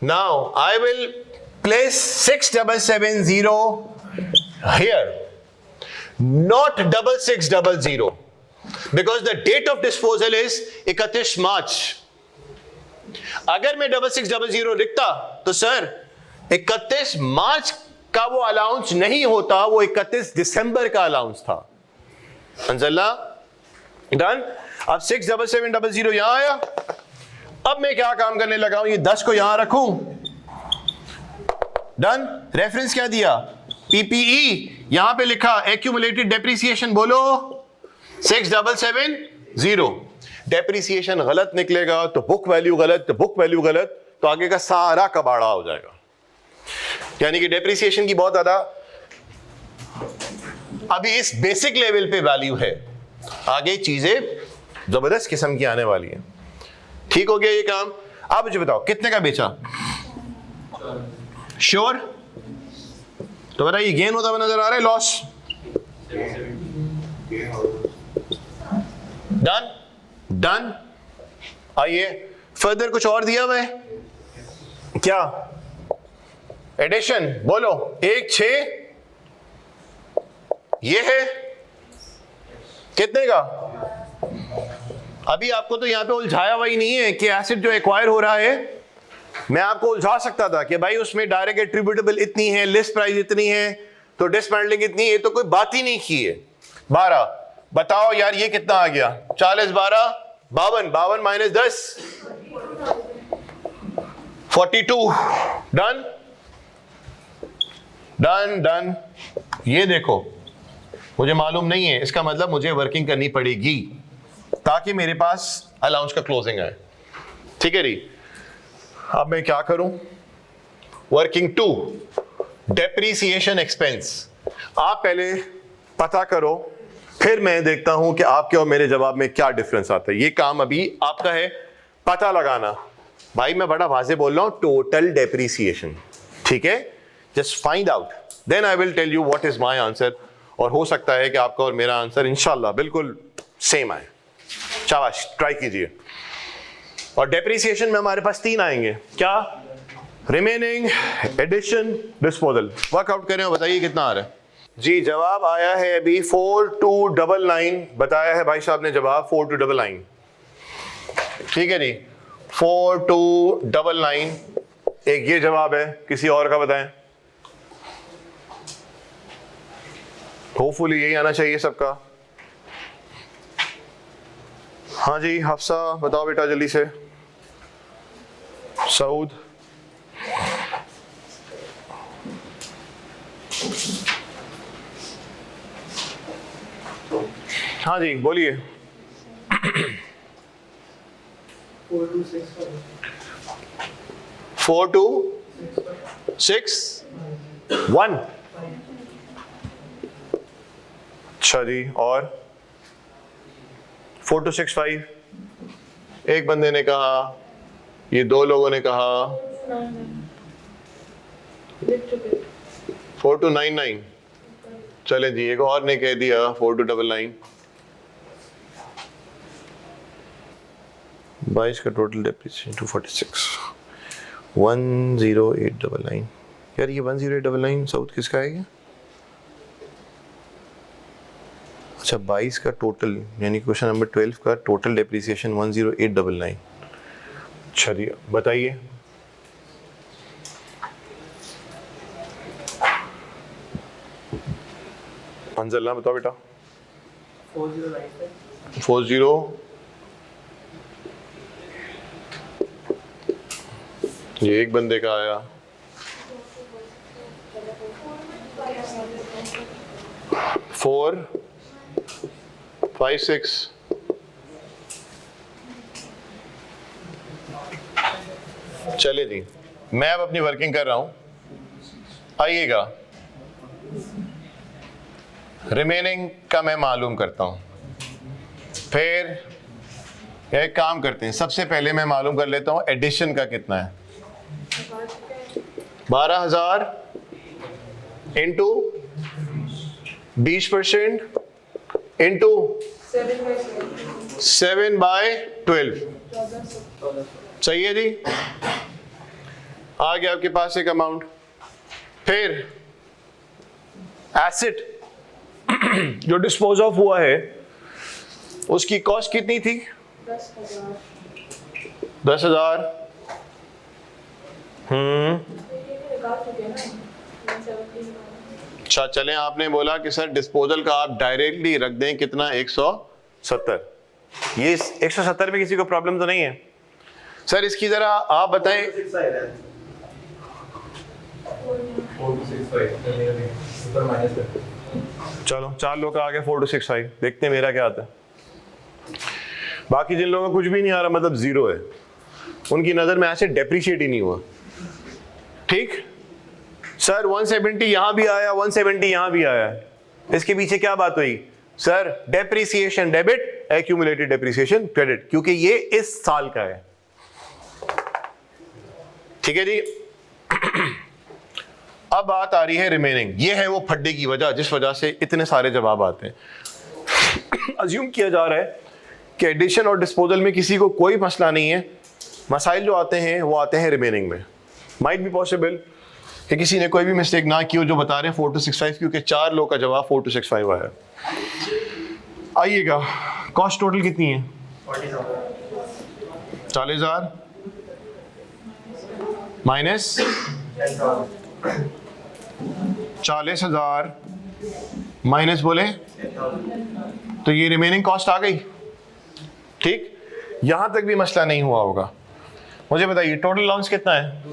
Now I will place 6770 here, not 6600, because the date of disposal is 31 March. अगर मैं 6600 लिखता तो सर 31 मार्च का वो अलाउंस नहीं होता, वो 31 दिसंबर का अलाउंस था। अंजल्ला डन। अब 6770 यहां आया। अब मैं क्या काम करने लगा हूं? ये 10 को यहां रखूं। डन। रेफरेंस क्या दिया? पीपीई। यहां पे लिखा एक्यूमुलेटेड डेप्रिसिएशन। बोलो 6770। डेप्रिसिएशन गलत निकलेगा तो बुक वैल्यू गलत, तो बुक वैल्यू गलत, तो आगे का सारा कबाड़ा हो जाएगा। यानी कि डेप्रिसिएशन की बहुत ज्यादा अभी इस बेसिक लेवल पे वैल्यू है, आगे चीजें जबरदस्त किस्म की आने वाली है। ठीक हो गया ये काम। अब मुझे बताओ कितने का बेचा? श्योर? तो बताइए गेन होता हुआ नजर आ रहा है, लॉस? Done done. आइए फर्दर कुछ और दिया हुआ है क्या? एडिशन बोलो, 1 6 ये है कितने का? अभी आपको तो यहां पे उलझाया हुआ ही नहीं है कि एसेट जो एक्वायर हो रहा है, मैं आपको उलझा सकता था कि भाई उसमें डायरेक्ट एट्रीब्यूटेबल इतनी है, लिस्ट प्राइस इतनी है, तो डिसमेंटलिंग इतनी है, तो कोई बात ही नहीं की है। 12 बताओ यार ये कितना आ गया? 40 12 52, 52 माइनस 10 42। Done done done. ये देखो मुझे मालूम नहीं है, इसका मतलब मुझे वर्किंग करनी पड़ेगी ताकि मेरे पास अलाउंस का क्लोजिंग आए। ठीक है जी। अब मैं क्या करूं? Working 2 depreciation expense. आप पहले पता करो, फिर मैं देखता हूं कि आपके और मेरे जवाब में क्या डिफरेंस आता है। ये काम अभी आपका है पता लगाना। भाई मैं बड़ा वाजे बोल रहा हूं, टोटल डेप्रीसिएशन। ठीक है, just find out, then I will tell you what is my answer. और हो सकता है कि आपका और मेरा आंसर इंशाल्लाह बिल्कुल सेम आए। शाबाश, ट्राई कीजिए। और डेप्रीसिएशन में हमारे पास 3 आएंगे। क्या? Remaining, addition, disposal. वर्कआउट करें और बताइए कितना आ रहा है जी। जवाब आया है अभी 4299 बताया है भाई साहब ने जवाब, 4299। ठीक है जी, 4299 एक ये जवाब है। किसी और का बताएं? होपफुली यही आना चाहिए सबका। हाँ जी हफ्सा बताओ बेटा जल्दी से। सऊद, हाँ जी बोलिए। 4261। अच्छा जी, और 4265। एक बंदे ने कहा, ये 2 लोगों ने कहा 4299। चले जी, एक और ने कह दिया 4299। 22 का टोटल डेप्रिसिएशन 246, 10899। यार ये 10899 साउथ किसका है? अच्छा 22 का टोटल, यानी क्वेश्चन नंबर 12 का टोटल डेप्रिसिएशन 10899। अच्छा जी बताइए। अंजला बताओ बेटा। 40 ये एक बंदे का आया। 456। चले जी, मैं अब अपनी वर्किंग कर रहा हूं। आइएगा, रिमेनिंग का मैं मालूम करता हूं, फिर एक काम करते हैं। सबसे पहले मैं मालूम कर लेता हूं एडिशन का कितना है। 12,000 इंटू 20% इंटू 7/12। सही है जी, आ गया आपके पास एक अमाउंट। फिर एसेट जो डिस्पोज ऑफ हुआ है उसकी कॉस्ट कितनी थी? 10,000। अच्छा चलें, आपने बोला कि सर डिस्पोजल का आप डायरेक्टली रख दें कितना? 170। ये 170 में किसी को प्रॉब्लम तो नहीं है? सर इसकी जरा आप बताएं। चलो 4 लोग का आ गया 4265। देखते हैं मेरा क्या आता है। बाकी जिन लोगों को कुछ भी नहीं आ रहा, मतलब 0 है, उनकी नजर में ऐसे डेप्रिशिएट ही नहीं हुआ। ठीक सर, 170 यहां भी आया, 170 यहां भी आया, इसके पीछे क्या बात हुई? Sir depreciation debit, accumulated depreciation credit, क्योंकि ये इस साल का है। ठीक है जी। अब बात आ रही है रिमेनिंग। ये है वो फड्डे की वजह जिस वजह से इतने सारे जवाब आते हैं। अज्यूम किया जा रहा है कि एडिशन और डिस्पोजल में किसी को कोई मसला नहीं है, मसाइल जो आते हैं वो आते हैं रिमेनिंग में। माइट बी पॉसिबल कि किसी ने कोई भी मिस्टेक ना की हो जो बता रहे हैं 4 to 65, क्योंकि 4 लोग का जवाब 4 to 65 आया। आइएगा, कॉस्ट टोटल कितनी है? 40,000 माइनस 40,000 माइनस बोले तो ये रिमेनिंग कॉस्ट आ गई। ठीक, यहां तक भी मसला नहीं हुआ होगा। मुझे बताइए टोटल अलाउंस कितना है?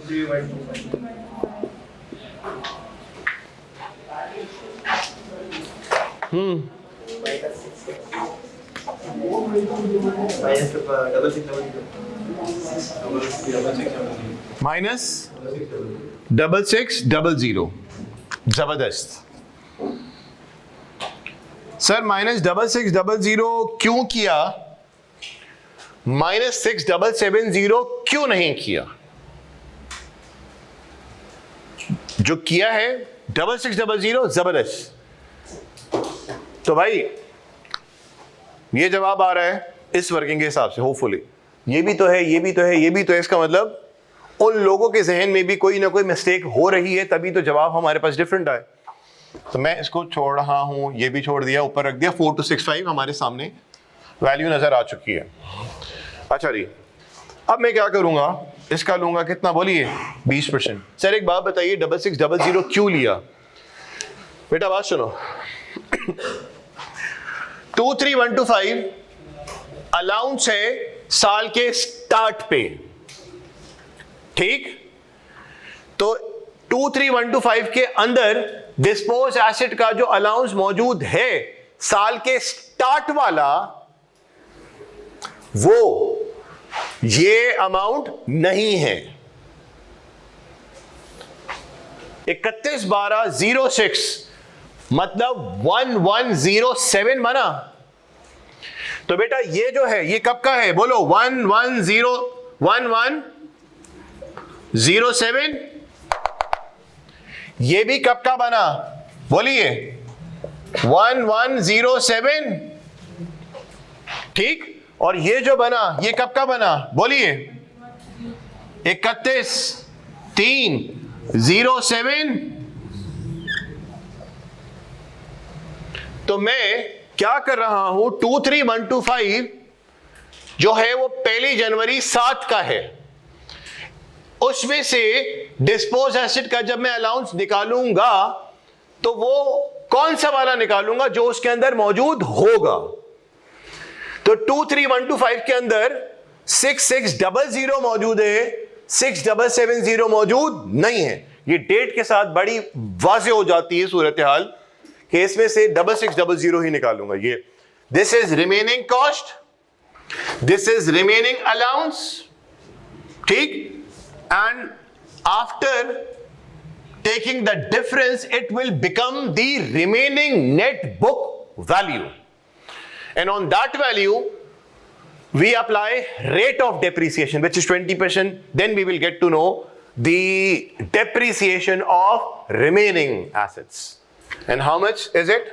23125 माइनस 6600। जबरदस्त सर, माइनस 6600 क्यों किया? माइनस 6770 क्यों नहीं किया? जो किया है 6600 जबरदस्त। तो भाई ये जवाब आ रहा है इस वर्किंग के हिसाब से, होपफुली ये भी तो है, ये भी तो है, ये भी तो है। इसका मतलब उन लोगों के जहन में भी कोई ना कोई मिस्टेक हो रही है, तभी तो जवाब हमारे पास डिफरेंट आए। तो मैं इसको छोड़ रहा हूं, ये भी छोड़ दिया, ऊपर रख दिया। 4 to 65 हमारे सामने वैल्यू नजर आ चुकी है। अच्छा जी, अब मैं क्या करूंगा, इसका लूंगा कितना बोलिए? 20%। सर एक बात बताइए, 6600 क्यों लिया? बेटा बात सुनो, 23125 अलाउंस है साल के स्टार्ट पे। ठीक, तो 23125 के अंदर डिस्पोज एसेट का जो अलाउंस मौजूद है साल के स्टार्ट वाला, वो ये अमाउंट नहीं है। 31/12/06 मतलब 1107 बना। तो बेटा ये जो है ये कब का है? बोलो 1107। ये भी कब का बना? बोलिए 1107। ठीक, और ये जो बना ये कब का बना? बोलिए 31/3/07। तो मैं क्या कर रहा हूं, 23125 जो है वो 1 जनवरी 7 का है। उसमें से डिस्पोज एसेट का जब मैं अलाउंस निकालूंगा तो वो कौन सा वाला निकालूंगा? जो उसके अंदर मौजूद होगा। तो 23125 के अंदर 6600 मौजूद है, 6770 मौजूद नहीं है। ये डेट के साथ बड़ी वाज़े हो जाती है सूरत हाल कि इसमें से 6600 ही निकालूंगा। ये this is remaining cost, this is remaining allowance. ठीक, and after taking the difference it will become the remaining net book value, and on that value we apply rate of depreciation which is 20%. Then we will get to know the depreciation of remaining assets. And how much is it?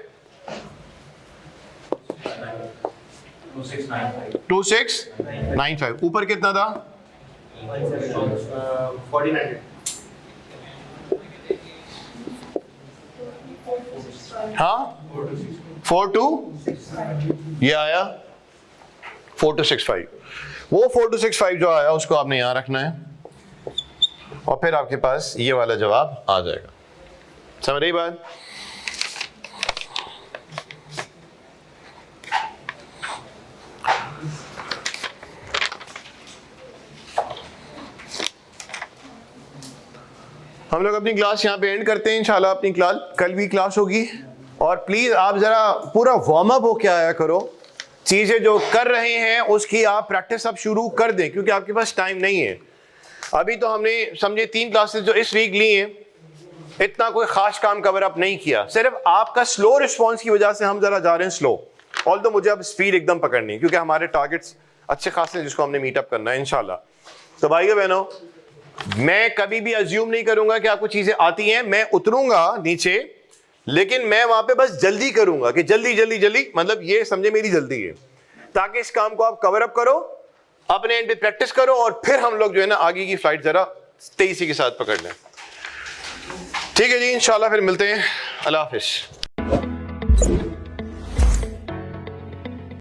2695. ऊपर कितना था? 1400। हाँ 4-2 ये आया 4-2-6-5। वो 4-2-6-5 जो आया उसको आपने यहां रखना है और फिर आपके पास ये वाला जवाब आ जाएगा। समझ रही बात? हम लोग अपनी क्लास यहाँ पे एंड करते हैं। इंशाल्लाह अपनी क्लास कल भी क्लास होगी, और प्लीज आप जरा पूरा वार्म अप होके आया करो। चीजें जो कर रहे हैं उसकी आप प्रैक्टिस अब शुरू कर दें, क्योंकि आपके पास टाइम नहीं है। अभी तो हमने समझे 3 क्लासेस जो इस वीक ली हैं, इतना कोई खास काम कवर अप नहीं किया। सिर्फ आपका स्लो रिस्पॉन्स की वजह से हम जरा जा रहे हैं स्लो। ऑल तो मुझे अब स्पीड एकदम पकड़नी है क्योंकि हमारे टारगेट्स अच्छे खासे हैं जिसको हमने मीटअप करना है इंशाल्लाह। तो भाइयों बहनों, मैं कभी भी अज्यूम नहीं करूंगा कि आपको चीजें आती हैं, मैं उतरूंगा नीचे, लेकिन मैं वहां पे बस जल्दी करूंगा कि जल्दी जल्दी जल्दी, मतलब ये समझे मेरी जल्दी है, ताकि इस काम को आप कवर अप करो, अपने एंड पे प्रैक्टिस करो और फिर हम लोग जो है ना आगे की फ्लाइट जरा तेजी के साथ पकड़ लें। ठीक है जी, इंशाल्लाह फिर मिलते हैं। अल्लाह हाफिज।